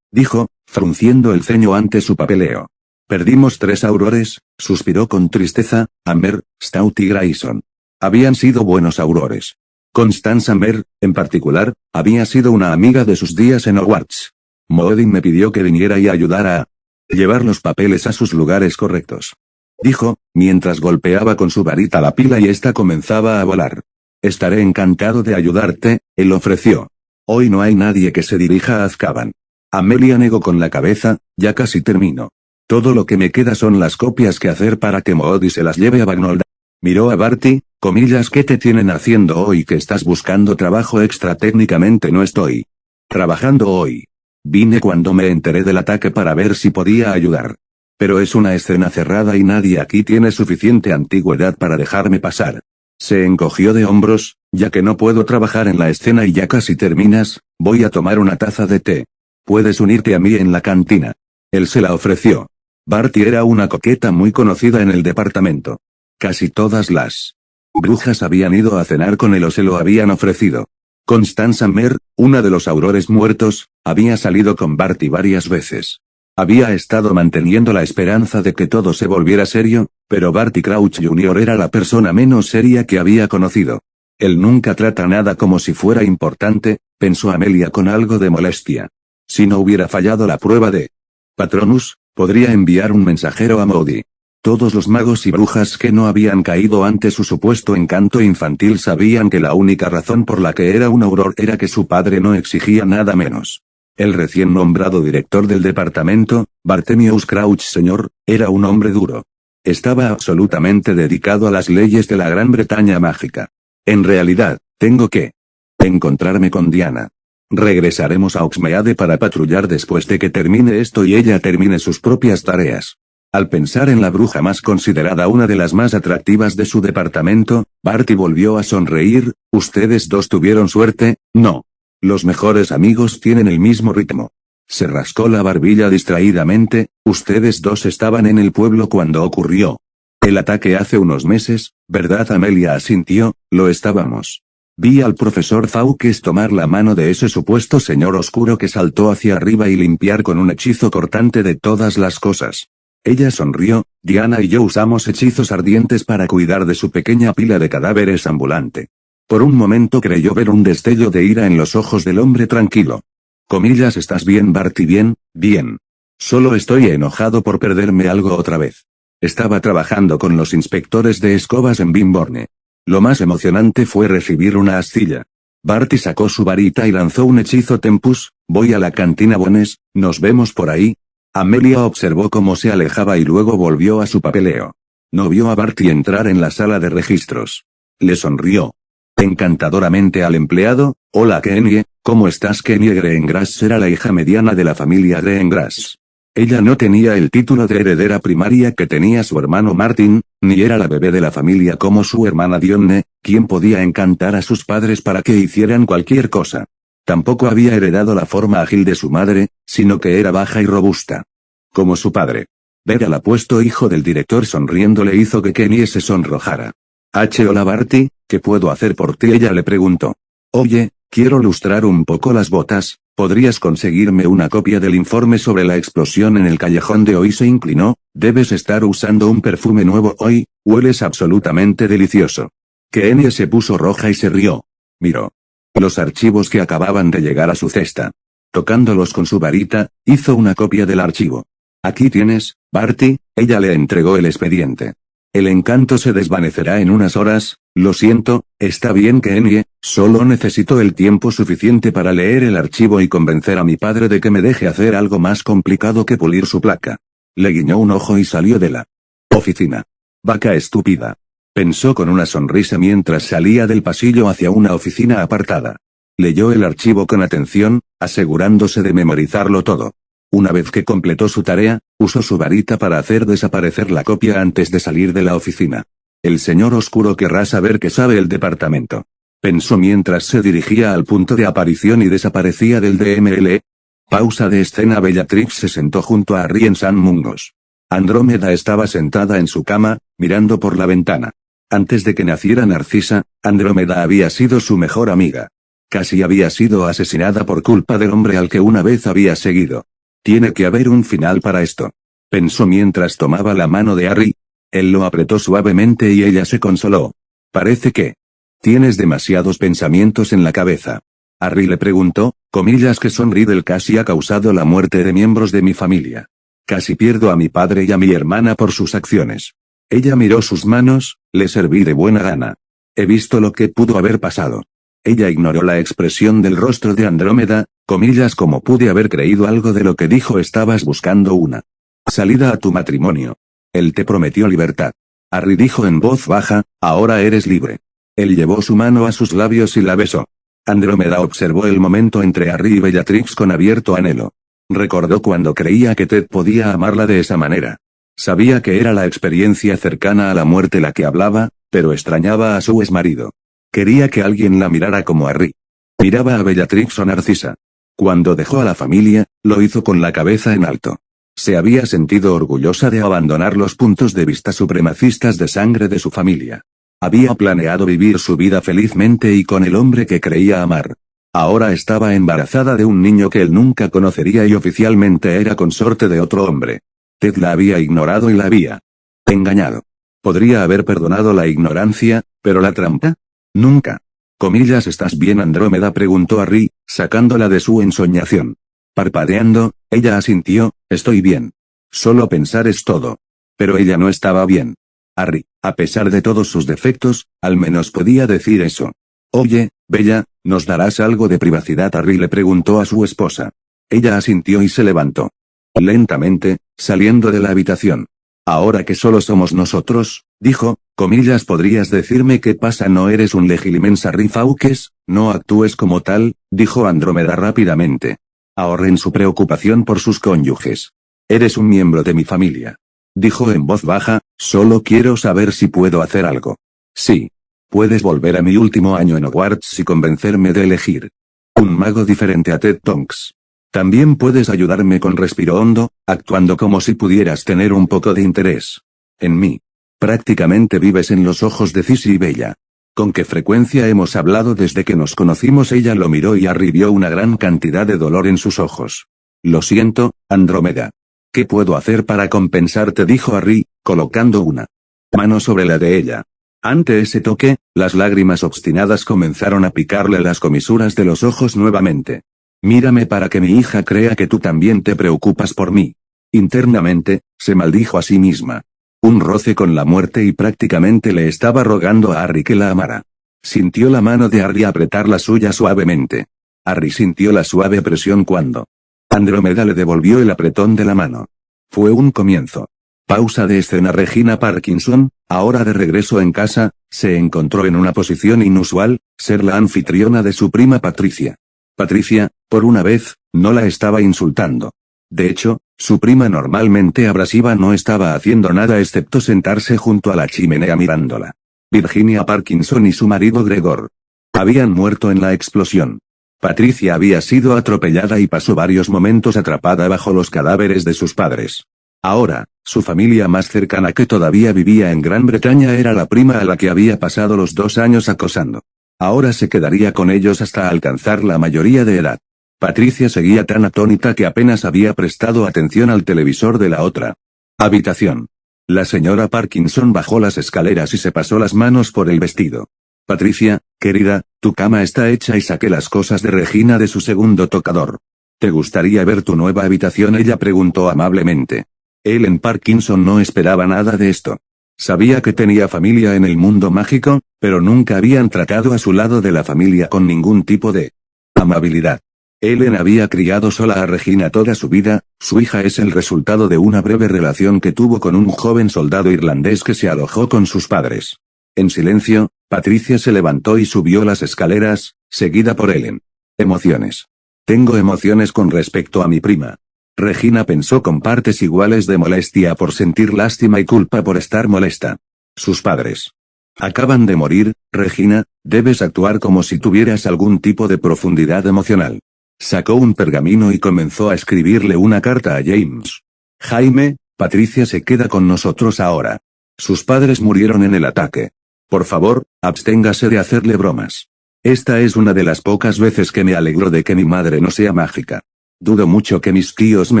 Dijo, frunciendo el ceño ante su papeleo. Perdimos 3 aurores, suspiró con tristeza, Amber, Stout y Grayson. Habían sido buenos aurores. Constance Amber, en particular, había sido una amiga de sus días en Hogwarts. Moody me pidió que viniera y ayudara a llevar los papeles a sus lugares correctos. Dijo, mientras golpeaba con su varita la pila y ésta comenzaba a volar. Estaré encantado de ayudarte, él ofreció. Hoy no hay nadie que se dirija a Azkaban. Amelia negó con la cabeza, ya casi termino. Todo lo que me queda son las copias que hacer para que Moody se las lleve a Bagnold. Miró a Barty, comillas, ¿qué te tienen haciendo hoy que estás buscando trabajo extra? Técnicamente no estoy trabajando hoy. Vine cuando me enteré del ataque para ver si podía ayudar. Pero es una escena cerrada y nadie aquí tiene suficiente antigüedad para dejarme pasar. Se encogió de hombros, ya que no puedo trabajar en la escena y ya casi terminas, voy a tomar una taza de té. Puedes unirte a mí en la cantina. Él se la ofreció. Barty era una coqueta muy conocida en el departamento. Casi todas las brujas habían ido a cenar con él o se lo habían ofrecido. Constance Amber, una de los aurores muertos, había salido con Barty varias veces. Había estado manteniendo la esperanza de que todo se volviera serio, pero Barty Crouch Jr. era la persona menos seria que había conocido. Él nunca trata nada como si fuera importante, pensó Amelia con algo de molestia. Si no hubiera fallado la prueba de Patronus, podría enviar un mensajero a Moody. Todos los magos y brujas que no habían caído ante su supuesto encanto infantil sabían que la única razón por la que era un auror era que su padre no exigía nada menos. El recién nombrado director del departamento, Bartemius Crouch Sr., era un hombre duro. Estaba absolutamente dedicado a las leyes de la Gran Bretaña mágica. En realidad, tengo que encontrarme con Diana. Regresaremos a Oxmeade para patrullar después de que termine esto y ella termine sus propias tareas. Al pensar en la bruja más considerada una de las más atractivas de su departamento, Barty volvió a sonreír. ¿Ustedes dos tuvieron suerte? No. Los mejores amigos tienen el mismo ritmo. Se rascó la barbilla distraídamente. Ustedes dos estaban en el pueblo cuando ocurrió el ataque hace unos meses, ¿verdad? Amelia asintió, lo estábamos. Vi al profesor Fawkes tomar la mano de ese supuesto señor oscuro que saltó hacia arriba y limpiar con un hechizo cortante de todas las cosas. Ella sonrió. Diana y yo usamos hechizos ardientes para cuidar de su pequeña pila de cadáveres ambulante. Por un momento creyó ver un destello de ira en los ojos del hombre tranquilo. Comillas, ¿estás bien, Barty? Bien, bien. Solo estoy enojado por perderme algo otra vez. Estaba trabajando con los inspectores de escobas en Bimborne. Lo más emocionante fue recibir una astilla. Barty sacó su varita y lanzó un hechizo Tempus. Voy a la cantina Bones, nos vemos por ahí. Amelia observó cómo se alejaba y luego volvió a su papeleo. No vio a Barty entrar en la sala de registros. Le sonrió encantadoramente al empleado. Hola Kenny, ¿cómo estás? Kenny Greengrass era la hija mediana de la familia Greengrass. Ella no tenía el título de heredera primaria que tenía su hermano Martin, ni era la bebé de la familia como su hermana Dionne, quien podía encantar a sus padres para que hicieran cualquier cosa. Tampoco había heredado la forma ágil de su madre, sino que era baja y robusta. Como su padre. Ver al apuesto hijo del director sonriendo le hizo que Kenny se sonrojara. Hola Barty, ¿qué puedo hacer por ti? Ella le preguntó. Oye, quiero lustrar un poco las botas, ¿podrías conseguirme una copia del informe sobre la explosión en el callejón de hoy? Se inclinó. Debes estar usando un perfume nuevo hoy, hueles absolutamente delicioso. Kenny se puso roja y se rió. Miró los archivos que acababan de llegar a su cesta. Tocándolos con su varita, hizo una copia del archivo. Aquí tienes, Barty, ella le entregó el expediente. El encanto se desvanecerá en unas horas. Lo siento, está bien Kenny, solo necesito el tiempo suficiente para leer el archivo y convencer a mi padre de que me deje hacer algo más complicado que pulir su placa. Le guiñó un ojo y salió de la oficina. Vaca estúpida. Pensó con una sonrisa mientras salía del pasillo hacia una oficina apartada. Leyó el archivo con atención, asegurándose de memorizarlo todo. Una vez que completó su tarea, usó su varita para hacer desaparecer la copia antes de salir de la oficina. El señor oscuro querrá saber qué sabe el departamento. Pensó mientras se dirigía al punto de aparición y desaparecía del DML. Pausa de escena. Bellatrix se sentó junto a Rien San Mungos. Andrómeda estaba sentada en su cama, mirando por la ventana. Antes de que naciera Narcisa, Andrómeda había sido su mejor amiga. Casi había sido asesinada por culpa del hombre al que una vez había seguido. Tiene que haber un final para esto. Pensó mientras tomaba la mano de Harry. Él lo apretó suavemente y ella se consoló. Parece que tienes demasiados pensamientos en la cabeza. Harry le preguntó, comillas, que Son Riddle casi ha causado la muerte de miembros de mi familia. Casi pierdo a mi padre y a mi hermana por sus acciones. Ella miró sus manos, le serví de buena gana. He visto lo que pudo haber pasado. Ella ignoró la expresión del rostro de Andrómeda, comillas, como pude haber creído algo de lo que dijo. Estabas buscando una salida a tu matrimonio. Él te prometió libertad. Harry dijo en voz baja, ahora eres libre. Él llevó su mano a sus labios y la besó. Andrómeda observó el momento entre Harry y Bellatrix con abierto anhelo. Recordó cuando creía que Ted podía amarla de esa manera. Sabía que era la experiencia cercana a la muerte la que hablaba, pero extrañaba a su exmarido. Quería que alguien la mirara como Harry. Miraba a Bellatrix o Narcisa. Cuando dejó a la familia, lo hizo con la cabeza en alto. Se había sentido orgullosa de abandonar los puntos de vista supremacistas de sangre de su familia. Había planeado vivir su vida felizmente y con el hombre que creía amar. Ahora estaba embarazada de un niño que él nunca conocería y oficialmente era consorte de otro hombre. Ted la había ignorado y la había engañado. Podría haber perdonado la ignorancia, pero la trampa. Nunca. Comillas, ¿estás bien? Andrómeda preguntó Harry, sacándola de su ensoñación. Parpadeando, ella asintió, estoy bien. Solo pensar es todo. Pero ella no estaba bien. Harry, a pesar de todos sus defectos, al menos podía decir eso. Oye, Bella, ¿nos darás algo de privacidad? Harry le preguntó a su esposa. Ella asintió y se levantó. Lentamente, saliendo de la habitación. Ahora que solo somos nosotros, dijo, comillas, ¿podrías decirme qué pasa? No eres un legilimens Harry Fawkes, no actúes como tal, dijo Andrómeda rápidamente. Ahorren su preocupación por sus cónyuges. Eres un miembro de mi familia. Dijo en voz baja, solo quiero saber si puedo hacer algo. Sí. Puedes volver a mi último año en Hogwarts y convencerme de elegir un mago diferente a Ted Tonks. También puedes ayudarme con respiro hondo, actuando como si pudieras tener un poco de interés en mí. Prácticamente vives en los ojos de Cisy y Bella. ¿Con qué frecuencia hemos hablado desde que nos conocimos? Ella lo miró y Harry vio una gran cantidad de dolor en sus ojos. Lo siento, Andrómeda. ¿Qué puedo hacer para compensarte? Dijo Harry, colocando una mano sobre la de ella. Ante ese toque, las lágrimas obstinadas comenzaron a picarle las comisuras de los ojos nuevamente. Mírame para que mi hija crea que tú también te preocupas por mí. Internamente, se maldijo a sí misma. Un roce con la muerte y prácticamente le estaba rogando a Harry que la amara. Sintió la mano de Harry apretar la suya suavemente. Harry sintió la suave presión cuando Andrómeda le devolvió el apretón de la mano. Fue un comienzo. Pausa de escena. Regina Parkinson, ahora de regreso en casa, se encontró en una posición inusual, ser la anfitriona de su prima Patricia. Patricia, por una vez, no la estaba insultando. De hecho, su prima normalmente abrasiva no estaba haciendo nada excepto sentarse junto a la chimenea mirándola. Virginia Parkinson y su marido Gregor habían muerto en la explosión. Patricia había sido atropellada y pasó varios momentos atrapada bajo los cadáveres de sus padres. Ahora, su familia más cercana que todavía vivía en Gran Bretaña era la prima a la que había pasado los 2 años acosando. Ahora se quedaría con ellos hasta alcanzar la mayoría de edad. Patricia seguía tan atónita que apenas había prestado atención al televisor de la otra habitación. La señora Parkinson bajó las escaleras y se pasó las manos por el vestido. Patricia, querida, tu cama está hecha y saqué las cosas de Regina de su segundo tocador. ¿Te gustaría ver tu nueva habitación? Ella preguntó amablemente. Ellen Parkinson no esperaba nada de esto. Sabía que tenía familia en el mundo mágico, pero nunca habían tratado a su lado de la familia con ningún tipo de amabilidad. Ellen había criado sola a Regina toda su vida, su hija es el resultado de una breve relación que tuvo con un joven soldado irlandés que se alojó con sus padres. En silencio, Patricia se levantó y subió las escaleras, seguida por Ellen. Emociones. Tengo emociones con respecto a mi prima. Regina pensó con partes iguales de molestia por sentir lástima y culpa por estar molesta. Sus padres acaban de morir, Regina, debes actuar como si tuvieras algún tipo de profundidad emocional. Sacó un pergamino y comenzó a escribirle una carta a James. Jaime, Patricia se queda con nosotros ahora. Sus padres murieron en el ataque. Por favor, absténgase de hacerle bromas. Esta es una de las pocas veces que me alegro de que mi madre no sea mágica. Dudo mucho que mis tíos me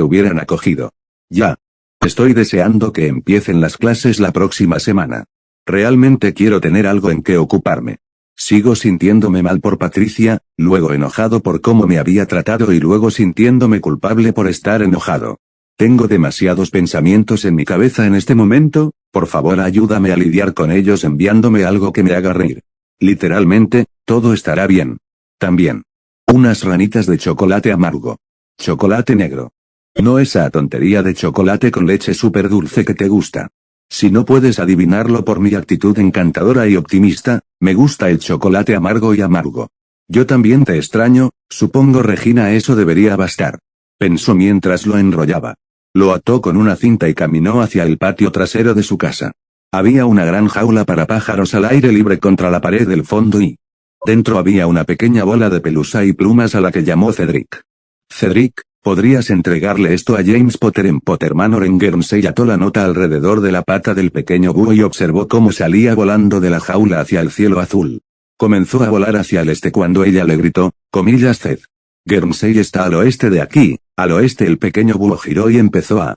hubieran acogido. Ya. Estoy deseando que empiecen las clases la próxima semana. Realmente quiero tener algo en que ocuparme. Sigo sintiéndome mal por Patricia, luego enojado por cómo me había tratado y luego sintiéndome culpable por estar enojado. Tengo demasiados pensamientos en mi cabeza en este momento, por favor ayúdame a lidiar con ellos enviándome algo que me haga reír. Literalmente, todo estará bien. También. Unas ranitas de chocolate amargo. Chocolate negro. No esa tontería de chocolate con leche súper dulce que te gusta. Si no puedes adivinarlo por mi actitud encantadora y optimista, me gusta el chocolate amargo y amargo. Yo también te extraño, supongo Regina eso debería bastar. Pensó mientras lo enrollaba. Lo ató con una cinta y caminó hacia el patio trasero de su casa. Había una gran jaula para pájaros al aire libre contra la pared del fondo y dentro había una pequeña bola de pelusa y plumas a la que llamó Cedric. Cedric, ¿podrías entregarle esto a James Potter en Potter Manor en Guernsey? Ató la nota alrededor de la pata del pequeño búho y observó cómo salía volando de la jaula hacia el cielo azul. Comenzó a volar hacia el este cuando ella le gritó, comillas Ced. Guernsey está al oeste de aquí. Al oeste el pequeño búho giró y empezó a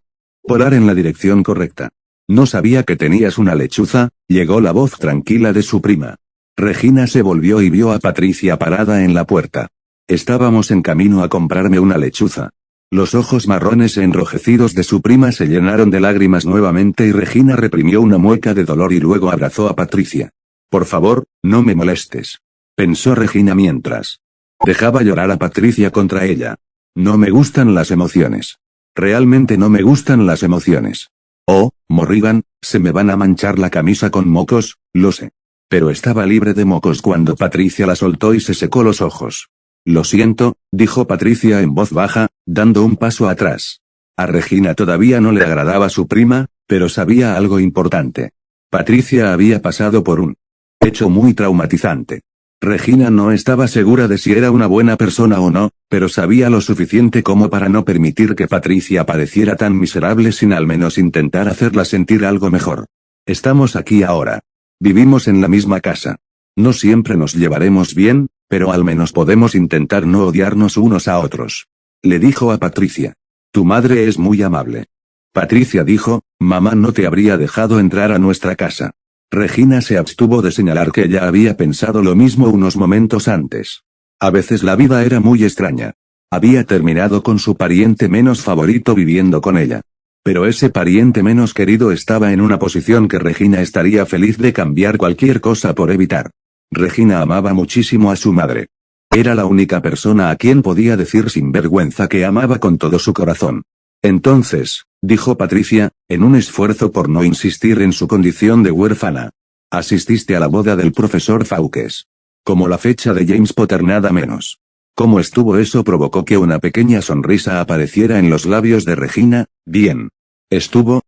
volar en la dirección correcta. No sabía que tenías una lechuza, llegó la voz tranquila de su prima. Regina se volvió y vio a Patricia parada en la puerta. Estábamos en camino a comprarme una lechuza. Los ojos marrones enrojecidos de su prima se llenaron de lágrimas nuevamente y Regina reprimió una mueca de dolor y luego abrazó a Patricia. Por favor, no me molestes. Pensó Regina mientras dejaba llorar a Patricia contra ella. No me gustan las emociones. Realmente no me gustan las emociones. Oh, Morrigan, se me van a manchar la camisa con mocos, lo sé. Pero estaba libre de mocos cuando Patricia la soltó y se secó los ojos. Lo siento, dijo Patricia en voz baja, dando un paso atrás. A Regina todavía no le agradaba su prima, pero sabía algo importante. Patricia había pasado por un hecho muy traumatizante. Regina no estaba segura de si era una buena persona o no, pero sabía lo suficiente como para no permitir que Patricia pareciera tan miserable sin al menos intentar hacerla sentir algo mejor. Estamos aquí ahora. Vivimos en la misma casa. No siempre nos llevaremos bien, pero al menos podemos intentar no odiarnos unos a otros. Le dijo a Patricia. Tu madre es muy amable. Patricia dijo, mamá no te habría dejado entrar a nuestra casa. Regina se abstuvo de señalar que ella había pensado lo mismo unos momentos antes. A veces la vida era muy extraña. Había terminado con su pariente menos favorito viviendo con ella. Pero ese pariente menos querido estaba en una posición que Regina estaría feliz de cambiar cualquier cosa por evitar. Regina amaba muchísimo a su madre. Era la única persona a quien podía decir sin vergüenza que amaba con todo su corazón. Entonces, dijo Patricia, en un esfuerzo por no insistir en su condición de huérfana. Asististe a la boda del profesor Fawkes. Como la fecha de James Potter nada menos. ¿Cómo estuvo eso? Provocó que una pequeña sonrisa apareciera en los labios de Regina. Bien. Estuvo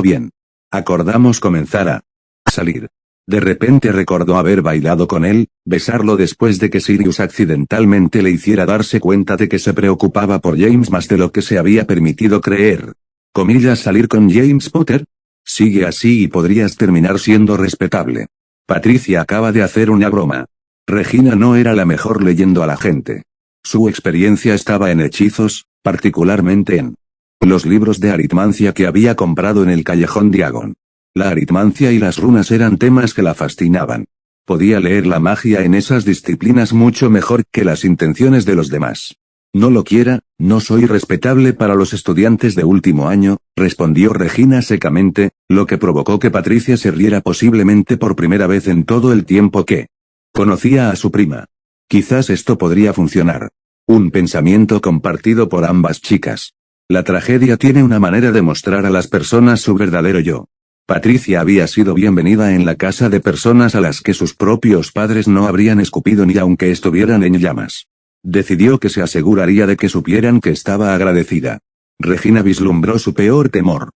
bien. Acordamos comenzar a salir. De repente recordó haber bailado con él, besarlo después de que Sirius accidentalmente le hiciera darse cuenta de que se preocupaba por James más de lo que se había permitido creer. Comillas, salir con James Potter. Sigue así y podrías terminar siendo respetable. Patricia acaba de hacer una broma. Regina no era la mejor leyendo a la gente. Su experiencia estaba en hechizos, particularmente en los libros de aritmancia que había comprado en el callejón Diagon. La aritmancia y las runas eran temas que la fascinaban. Podía leer la magia en esas disciplinas mucho mejor que las intenciones de los demás. No lo quiera, no soy respetable para los estudiantes de último año, respondió Regina secamente, lo que provocó que Patricia se riera posiblemente por primera vez en todo el tiempo que conocía a su prima. Quizás esto podría funcionar. Un pensamiento compartido por ambas chicas. La tragedia tiene una manera de mostrar a las personas su verdadero yo. Patricia había sido bienvenida en la casa de personas a las que sus propios padres no habrían escupido ni aunque estuvieran en llamas. Decidió que se aseguraría de que supieran que estaba agradecida. Regina vislumbró su peor temor.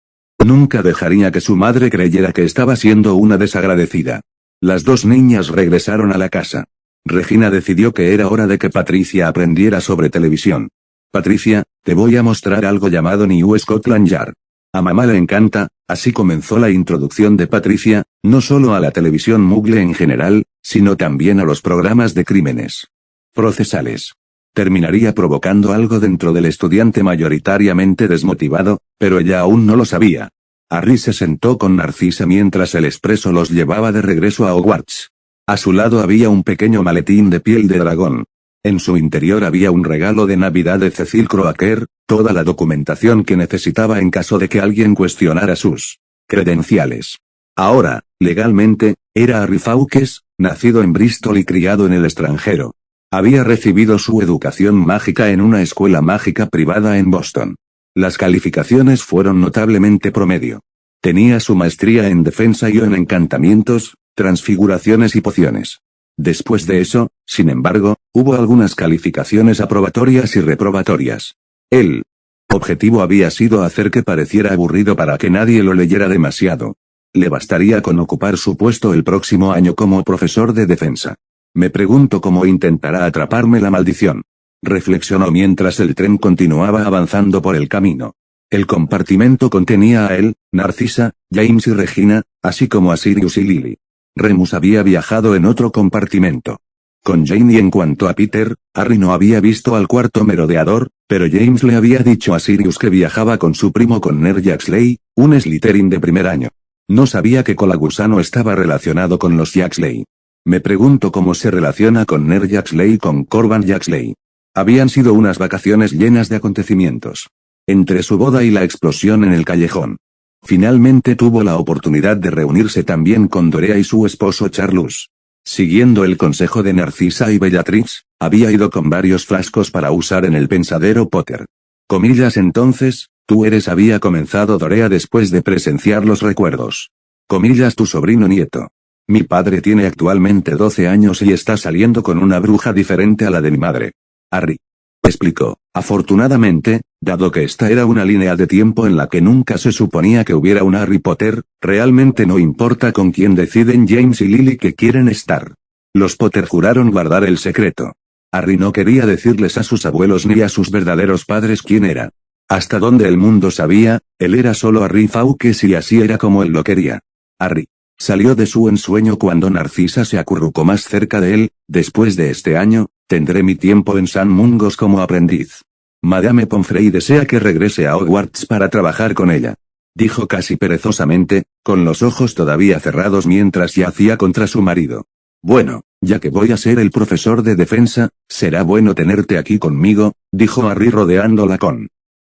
Nunca dejaría que su madre creyera que estaba siendo una desagradecida. Las dos niñas regresaron a la casa. Regina decidió que era hora de que Patricia aprendiera sobre televisión. Patricia, te voy a mostrar algo llamado New Scotland Yard. A mamá le encanta, así comenzó la introducción de Patricia, no solo a la televisión mugle en general, sino también a los programas de crímenes procesales. Terminaría provocando algo dentro del estudiante mayoritariamente desmotivado, pero ella aún no lo sabía. Harry se sentó con Narcisa mientras el expreso los llevaba de regreso a Hogwarts. A su lado había un pequeño maletín de piel de dragón. En su interior había un regalo de Navidad de Cecil Croaker, toda la documentación que necesitaba en caso de que alguien cuestionara sus credenciales. Ahora, legalmente, era Harry Fawkes, nacido en Bristol y criado en el extranjero. Había recibido su educación mágica en una escuela mágica privada en Boston. Las calificaciones fueron notablemente promedio. Tenía su maestría en defensa y en encantamientos, transfiguraciones y pociones. Después de eso, sin embargo, hubo algunas calificaciones aprobatorias y reprobatorias. El objetivo había sido hacer que pareciera aburrido para que nadie lo leyera demasiado. Le bastaría con ocupar su puesto el próximo año como profesor de defensa. Me pregunto cómo intentará atraparme la maldición. Reflexionó mientras el tren continuaba avanzando por el camino. El compartimento contenía a él, Narcisa, James y Regina, así como a Sirius y Lily. Remus había viajado en otro compartimento con Jane, y en cuanto a Peter, Harry no había visto al cuarto merodeador, pero James le había dicho a Sirius que viajaba con su primo Connor Jaxley, un Slytherin de primer año. No sabía que Colagusano estaba relacionado con los Jaxley. Me pregunto cómo se relaciona Connor Jaxley con Corvan Jaxley. Habían sido unas vacaciones llenas de acontecimientos. Entre su boda y la explosión en el callejón. Finalmente tuvo la oportunidad de reunirse también con Dorea y su esposo Charles. Siguiendo el consejo de Narcisa y Bellatrix, había ido con varios frascos para usar en el pensadero Potter. Comillas entonces, había comenzado Dorea después de presenciar los recuerdos. Comillas tu sobrino nieto. Mi padre tiene actualmente 12 años y está saliendo con una bruja diferente a la de mi madre. Harry explicó. Afortunadamente, dado que esta era una línea de tiempo en la que nunca se suponía que hubiera un Harry Potter, realmente no importa con quién deciden James y Lily que quieren estar. Los Potter juraron guardar el secreto. Harry no quería decirles a sus abuelos ni a sus verdaderos padres quién era. Hasta donde el mundo sabía, él era solo Harry Fawkes y así era como él lo quería. Harry salió de su ensueño cuando Narcisa se acurrucó más cerca de él. Después de este año, tendré mi tiempo en San Mungos como aprendiz. Madame Pomfrey desea que regrese a Hogwarts para trabajar con ella. Dijo casi perezosamente, con los ojos todavía cerrados mientras yacía contra su marido. Bueno, ya que voy a ser el profesor de defensa, será bueno tenerte aquí conmigo, dijo Harry rodeándola con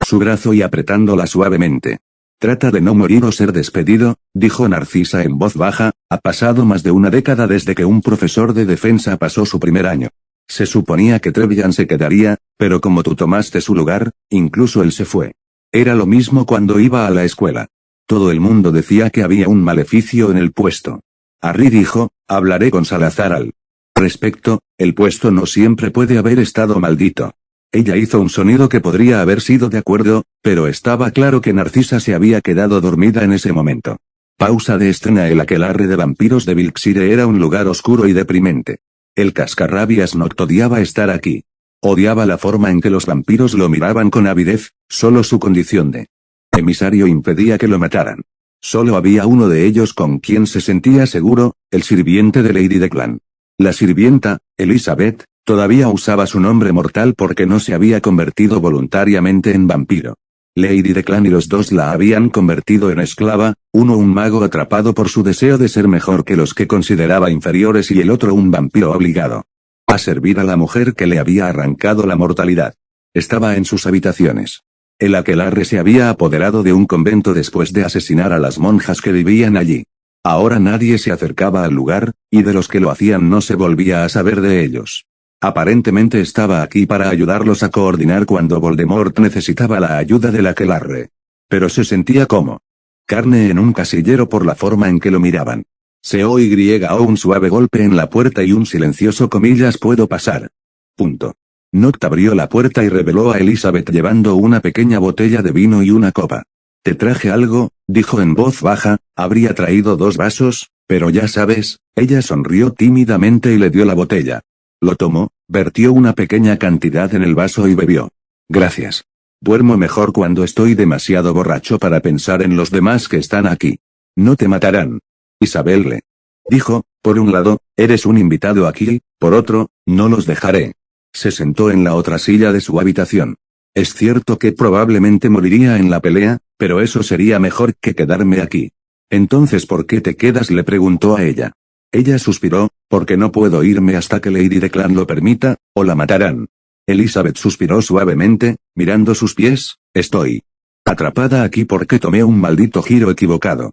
su brazo y apretándola suavemente. Trata de no morir o ser despedido, dijo Narcisa en voz baja, ha pasado más de una década desde que un profesor de defensa pasó su primer año. Se suponía que Trevelyan se quedaría, pero como tú tomaste su lugar, incluso él se fue. Era lo mismo cuando iba a la escuela. Todo el mundo decía que había un maleficio en el puesto. Harry dijo, hablaré con Salazar al respecto, el puesto no siempre puede haber estado maldito. Ella hizo un sonido que podría haber sido de acuerdo, pero estaba claro que Narcisa se había quedado dormida en ese momento. Pausa de escena. El aquelarre de vampiros de Vilksire era un lugar oscuro y deprimente. El cascarrabias Noct odiaba estar aquí. Odiaba la forma en que los vampiros lo miraban con avidez, solo su condición de emisario impedía que lo mataran. Solo había uno de ellos con quien se sentía seguro, el sirviente de Lady Declan. La sirvienta, Elizabeth, todavía usaba su nombre mortal porque no se había convertido voluntariamente en vampiro. Lady Declan y los dos la habían convertido en esclava, uno un mago atrapado por su deseo de ser mejor que los que consideraba inferiores y el otro un vampiro obligado a servir a la mujer que le había arrancado la mortalidad. Estaba en sus habitaciones. El aquelarre se había apoderado de un convento después de asesinar a las monjas que vivían allí. Ahora nadie se acercaba al lugar, y de los que lo hacían no se volvía a saber de ellos. Aparentemente estaba aquí para ayudarlos a coordinar cuando Voldemort necesitaba la ayuda del aquelarre. Pero se sentía como carne en un casillero por la forma en que lo miraban. Se oyó un suave golpe en la puerta y un silencioso comillas ¿puedo pasar? Punto. Noct abrió la puerta y reveló a Elizabeth llevando una pequeña botella de vino y una copa. Te traje algo, dijo en voz baja, habría traído 2 vasos, pero ya sabes, ella sonrió tímidamente y le dio la botella. Lo tomó, vertió una pequeña cantidad en el vaso y bebió. Gracias. Duermo mejor cuando estoy demasiado borracho para pensar en los demás que están aquí. No te matarán. Isabel le dijo, por un lado, eres un invitado aquí, por otro, no los dejaré. Se sentó en la otra silla de su habitación. Es cierto que probablemente moriría en la pelea, pero eso sería mejor que quedarme aquí. Entonces, ¿por qué te quedas?, le preguntó a ella. Ella suspiró, porque no puedo irme hasta que Lady Declan lo permita, o la matarán. Elizabeth suspiró suavemente, mirando sus pies, estoy atrapada aquí porque tomé un maldito giro equivocado.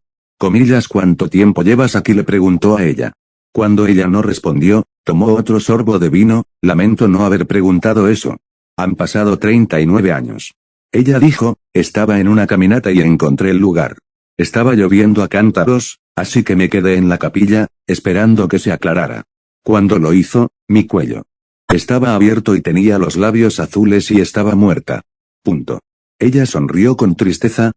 ¿Cuánto tiempo llevas aquí?, le preguntó a ella. Cuando ella no respondió, tomó otro sorbo de vino, lamento no haber preguntado eso. Han pasado 39 años. Ella dijo, estaba en una caminata y encontré el lugar. Estaba lloviendo a cántaros, así que me quedé en la capilla, esperando que se aclarara. Cuando lo hizo, mi cuello estaba abierto y tenía los labios azules y estaba muerta. Punto. Ella sonrió con tristeza,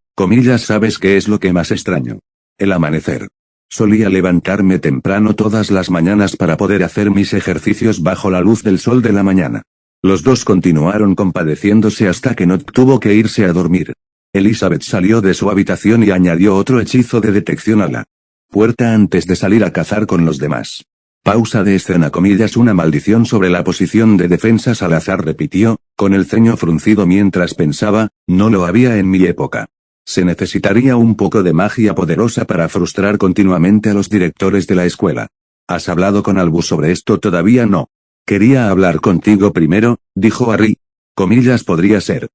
¿sabes qué es lo que más extraño? El amanecer. Solía levantarme temprano todas las mañanas para poder hacer mis ejercicios bajo la luz del sol de la mañana. Los dos continuaron compadeciéndose hasta que Not tuvo que irse a dormir. Elizabeth salió de su habitación y añadió otro hechizo de detección a la puerta antes de salir a cazar con los demás. Pausa de escena, una maldición sobre la posición de defensa. Salazar repitió, con el ceño fruncido mientras pensaba, no lo había en mi época. Se necesitaría un poco de magia poderosa para frustrar continuamente a los directores de la escuela. ¿Has hablado con Albus sobre esto? Todavía no. Quería hablar contigo primero, dijo Harry. Podría ser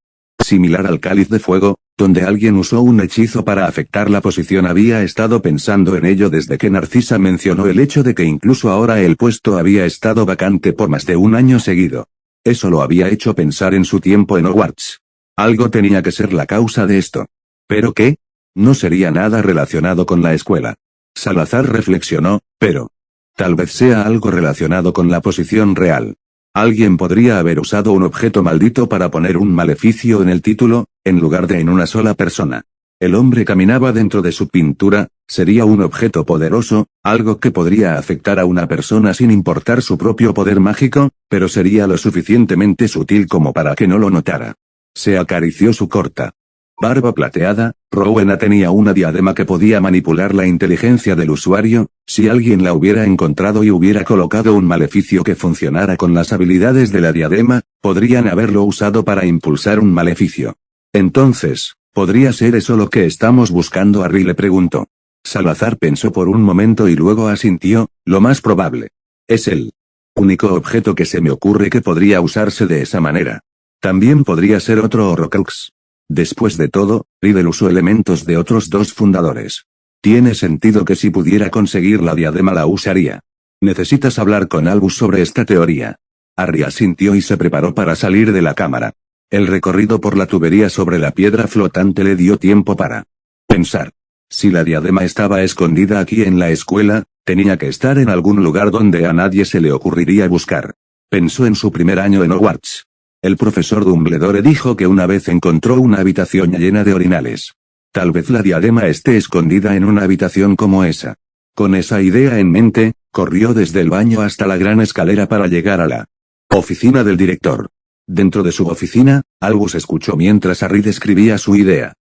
similar al cáliz de fuego, donde alguien usó un hechizo para afectar la posición. Había estado pensando en ello desde que Narcisa mencionó el hecho de que incluso ahora el puesto había estado vacante por más de un año seguido. Eso lo había hecho pensar en su tiempo en Hogwarts. Algo tenía que ser la causa de esto. ¿Pero qué? No sería nada relacionado con la escuela. Salazar reflexionó, pero tal vez sea algo relacionado con la posición real. Alguien podría haber usado un objeto maldito para poner un maleficio en el título, en lugar de en una sola persona. El hombre caminaba dentro de su pintura, sería un objeto poderoso, algo que podría afectar a una persona sin importar su propio poder mágico, pero sería lo suficientemente sutil como para que no lo notara. Se acarició su corta barba plateada. Rowena tenía una diadema que podía manipular la inteligencia del usuario. Si alguien la hubiera encontrado y hubiera colocado un maleficio que funcionara con las habilidades de la diadema, podrían haberlo usado para impulsar un maleficio. Entonces, ¿podría ser eso lo que estamos buscando? Harry le preguntó. Salazar pensó por un momento y luego asintió, lo más probable. Es el único objeto que se me ocurre que podría usarse de esa manera. También podría ser otro Horrocrux. Después de todo, Riddle usó elementos de otros dos fundadores. Tiene sentido que si pudiera conseguir la diadema la usaría. Necesitas hablar con Albus sobre esta teoría. Harry asintió y se preparó para salir de la cámara. El recorrido por la tubería sobre la piedra flotante le dio tiempo para pensar. Si la diadema estaba escondida aquí en la escuela, tenía que estar en algún lugar donde a nadie se le ocurriría buscar. Pensó en su primer año en Hogwarts. El profesor Dumbledore dijo que una vez encontró una habitación llena de orinales. Tal vez la diadema esté escondida en una habitación como esa. Con esa idea en mente, corrió desde el baño hasta la gran escalera para llegar a la oficina del director. Dentro de su oficina, Albus escuchó mientras Harry describía su idea.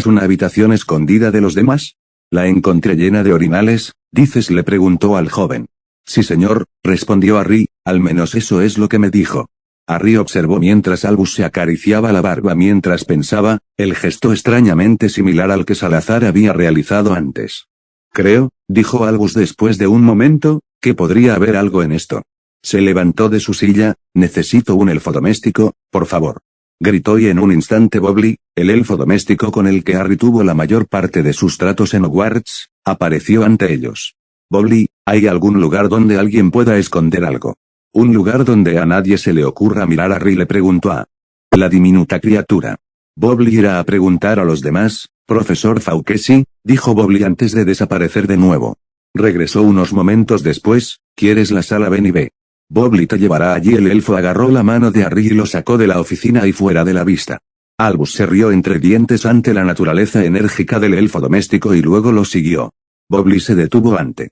¿Una habitación escondida de los demás? La encontré llena de orinales, ¿dices?, le preguntó al joven. Sí, señor, respondió Harry, al menos eso es lo que me dijo. Harry observó mientras Albus se acariciaba la barba mientras pensaba, el gesto extrañamente similar al que Salazar había realizado antes. Creo, dijo Albus después de un momento, que podría haber algo en esto. Se levantó de su silla. Necesito un elfo doméstico, por favor. Gritó y en un instante Bobbly, el elfo doméstico con el que Harry tuvo la mayor parte de sus tratos en Hogwarts, apareció ante ellos. Bobbly, ¿hay algún lugar donde alguien pueda esconder algo? Un lugar donde a nadie se le ocurra mirar. Harry le preguntó a la diminuta criatura. Bobbly irá a preguntar a los demás, profesor Fawkesi, dijo Bobbly antes de desaparecer de nuevo. Regresó unos momentos después. ¿Quieres la sala? Ven y ve. Bobbly te llevará allí. El elfo agarró la mano de Harry y lo sacó de la oficina y fuera de la vista. Albus se rió entre dientes ante la naturaleza enérgica del elfo doméstico y luego lo siguió. Bobbly se detuvo ante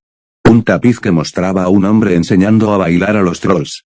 un tapiz que mostraba a un hombre enseñando a bailar a los trolls.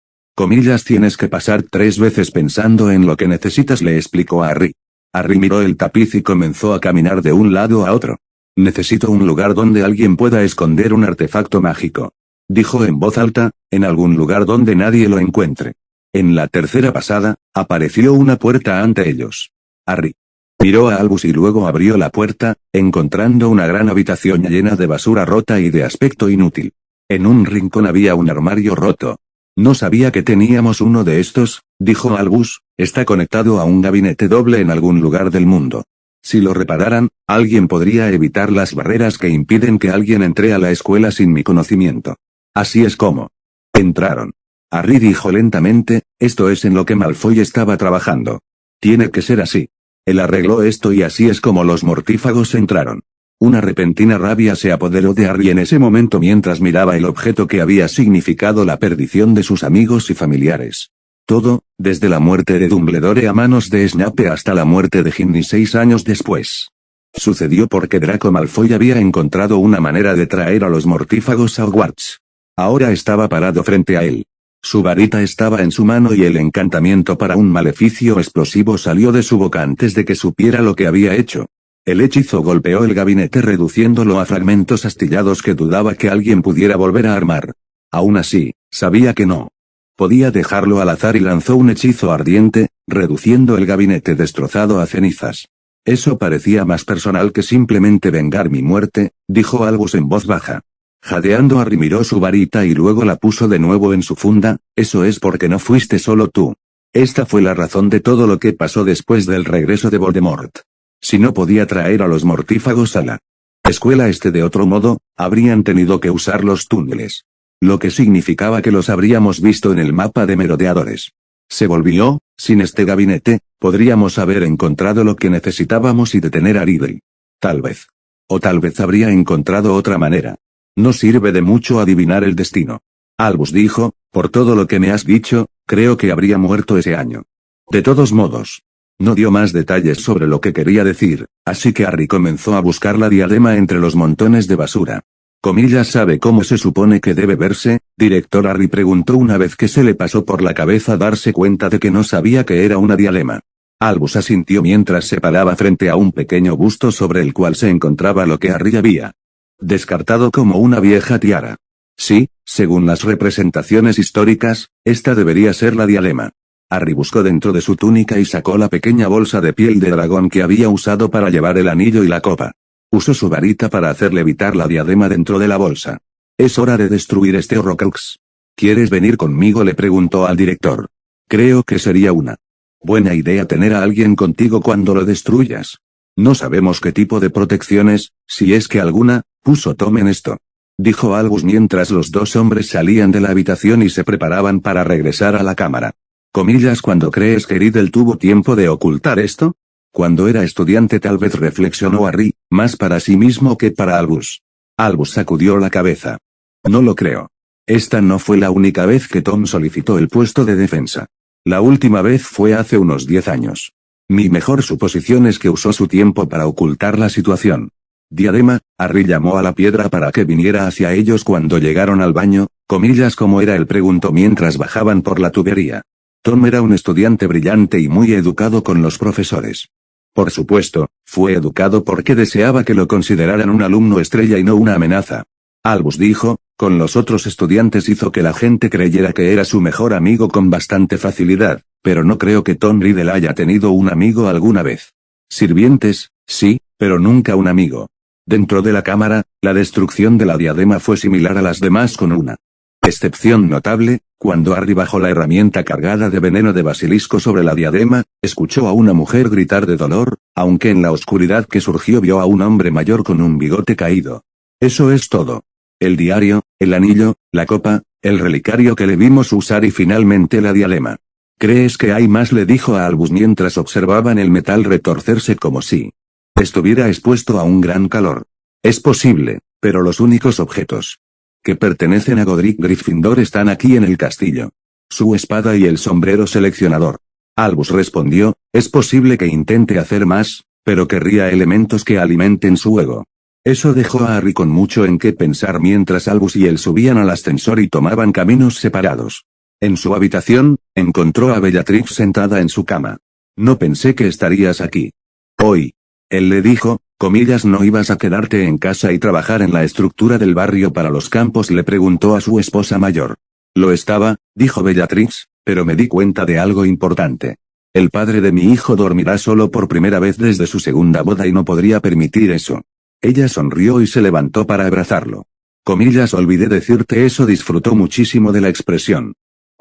Tienes que pasar 3 veces pensando en lo que necesitas, le explicó a Harry. Harry miró el tapiz y comenzó a caminar de un lado a otro. Necesito un lugar donde alguien pueda esconder un artefacto mágico. Dijo en voz alta, en algún lugar donde nadie lo encuentre. En la tercera pasada, apareció una puerta ante ellos. Harry miró a Albus y luego abrió la puerta, encontrando una gran habitación llena de basura rota y de aspecto inútil. En un rincón había un armario roto. No sabía que teníamos uno de estos, dijo Albus, está conectado a un gabinete doble en algún lugar del mundo. Si lo repararan, alguien podría evitar las barreras que impiden que alguien entre a la escuela sin mi conocimiento. Así es como entraron. Harry dijo lentamente, esto es en lo que Malfoy estaba trabajando. Tiene que ser así. Él arregló esto y así es como los mortífagos entraron. Una repentina rabia se apoderó de Harry en ese momento mientras miraba el objeto que había significado la perdición de sus amigos y familiares. Todo, desde la muerte de Dumbledore a manos de Snape hasta la muerte de Ginny 6 años después. Sucedió porque Draco Malfoy había encontrado una manera de traer a los mortífagos a Hogwarts. Ahora estaba parado frente a él. Su varita estaba en su mano y el encantamiento para un maleficio explosivo salió de su boca antes de que supiera lo que había hecho. El hechizo golpeó el gabinete reduciéndolo a fragmentos astillados que dudaba que alguien pudiera volver a armar. Aún así, sabía que no podía dejarlo al azar y lanzó un hechizo ardiente, reduciendo el gabinete destrozado a cenizas. Eso parecía más personal que simplemente vengar mi muerte, dijo Albus en voz baja. Jadeando Harry miró su varita y luego la puso de nuevo en su funda, eso es porque no fuiste solo tú. Esta fue la razón de todo lo que pasó después del regreso de Voldemort. Si no podía traer a los mortífagos a la escuela de otro modo, habrían tenido que usar los túneles. Lo que significaba que los habríamos visto en el mapa de merodeadores. Se volvió, sin este gabinete, podríamos haber encontrado lo que necesitábamos y detener a Riddle. Tal vez. O tal vez habría encontrado otra manera. No sirve de mucho adivinar el destino. Albus dijo, por todo lo que me has dicho, creo que habría muerto ese año. De todos modos. No dio más detalles sobre lo que quería decir, así que Harry comenzó a buscar la diadema entre los montones de basura. ¿Sabe cómo se supone que debe verse, director? Harry preguntó una vez que se le pasó por la cabeza darse cuenta de que no sabía que era una diadema. Albus asintió mientras se paraba frente a un pequeño busto sobre el cual se encontraba lo que Harry había descartado como una vieja tiara. Sí, según las representaciones históricas, esta debería ser la diadema. Harry buscó dentro de su túnica y sacó la pequeña bolsa de piel de dragón que había usado para llevar el anillo y la copa. Usó su varita para hacer levitar la diadema dentro de la bolsa. Es hora de destruir este Horrocrux. ¿Quieres venir conmigo?, le preguntó al director. Creo que sería una buena idea tener a alguien contigo cuando lo destruyas. No sabemos qué tipo de protecciones, si es que alguna, puso Tom en esto. Dijo Albus mientras los dos hombres salían de la habitación y se preparaban para regresar a la cámara. ¿Cuándo crees que Riddle tuvo tiempo de ocultar esto? Cuando era estudiante, tal vez, reflexionó Harry, más para sí mismo que para Albus. Albus sacudió la cabeza. No lo creo. Esta no fue la única vez que Tom solicitó el puesto de defensa. La última vez fue hace unos 10 años. Mi mejor suposición es que usó su tiempo para ocultar la situación. Diadema, Harry llamó a la piedra para que viniera hacia ellos cuando llegaron al baño, ¿cómo era? Él preguntó mientras bajaban por la tubería. Tom era un estudiante brillante y muy educado con los profesores. Por supuesto, fue educado porque deseaba que lo consideraran un alumno estrella y no una amenaza. Albus dijo, con los otros estudiantes hizo que la gente creyera que era su mejor amigo con bastante facilidad, pero no creo que Tom Riddle haya tenido un amigo alguna vez. Sirvientes, sí, pero nunca un amigo. Dentro de la cámara, la destrucción de la diadema fue similar a las demás con una excepción notable. Cuando Harry bajó la herramienta cargada de veneno de basilisco sobre la diadema, escuchó a una mujer gritar de dolor, aunque en la oscuridad que surgió vio a un hombre mayor con un bigote caído. Eso es todo. El diario, el anillo, la copa, el relicario que le vimos usar y finalmente la diadema. ¿Crees que hay más?, le dijo a Albus mientras observaban el metal retorcerse como si estuviera expuesto a un gran calor. Es posible, pero los únicos objetos que pertenecen a Godric Gryffindor están aquí en el castillo. Su espada y el sombrero seleccionador. Albus respondió, es posible que intente hacer más, pero querría elementos que alimenten su ego. Eso dejó a Harry con mucho en qué pensar mientras Albus y él subían al ascensor y tomaban caminos separados. En su habitación, encontró a Bellatrix sentada en su cama. No pensé que estarías aquí. Hoy. Él le dijo, comillas, ¿no ibas a quedarte en casa y trabajar en la estructura del barrio para los campos? Le preguntó a su esposa mayor. Lo estaba, dijo Bellatrix, pero me di cuenta de algo importante. El padre de mi hijo dormirá solo por primera vez desde su segunda boda y no podría permitir eso. Ella sonrió y se levantó para abrazarlo. Comillas, olvidé decirte eso. Disfrutó muchísimo de la expresión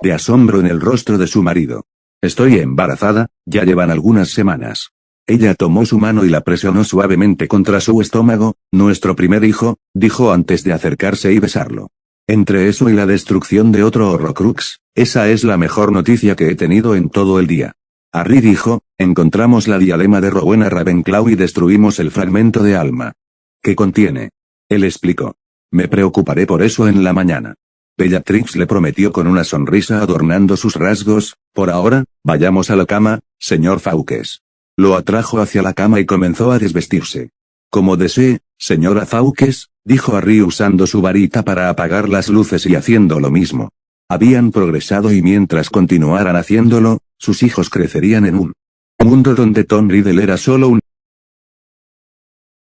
de asombro en el rostro de su marido. Estoy embarazada, ya llevan algunas semanas. Ella tomó su mano y la presionó suavemente contra su estómago. Nuestro primer hijo, dijo antes de acercarse y besarlo. Entre eso y la destrucción de otro Horrocrux, esa es la mejor noticia que he tenido en todo el día. Harry dijo, encontramos la diadema de Rowena Ravenclaw y destruimos el fragmento de alma que contiene. Él explicó. Me preocuparé por eso en la mañana. Bellatrix le prometió con una sonrisa adornando sus rasgos, por ahora, vayamos a la cama, señor Fawkes. Lo atrajo hacia la cama y comenzó a desvestirse. Como desee, señora Fawkes, dijo Harry usando su varita para apagar las luces y haciendo lo mismo. Habían progresado y mientras continuaran haciéndolo, sus hijos crecerían en un mundo donde Tom Riddle era solo un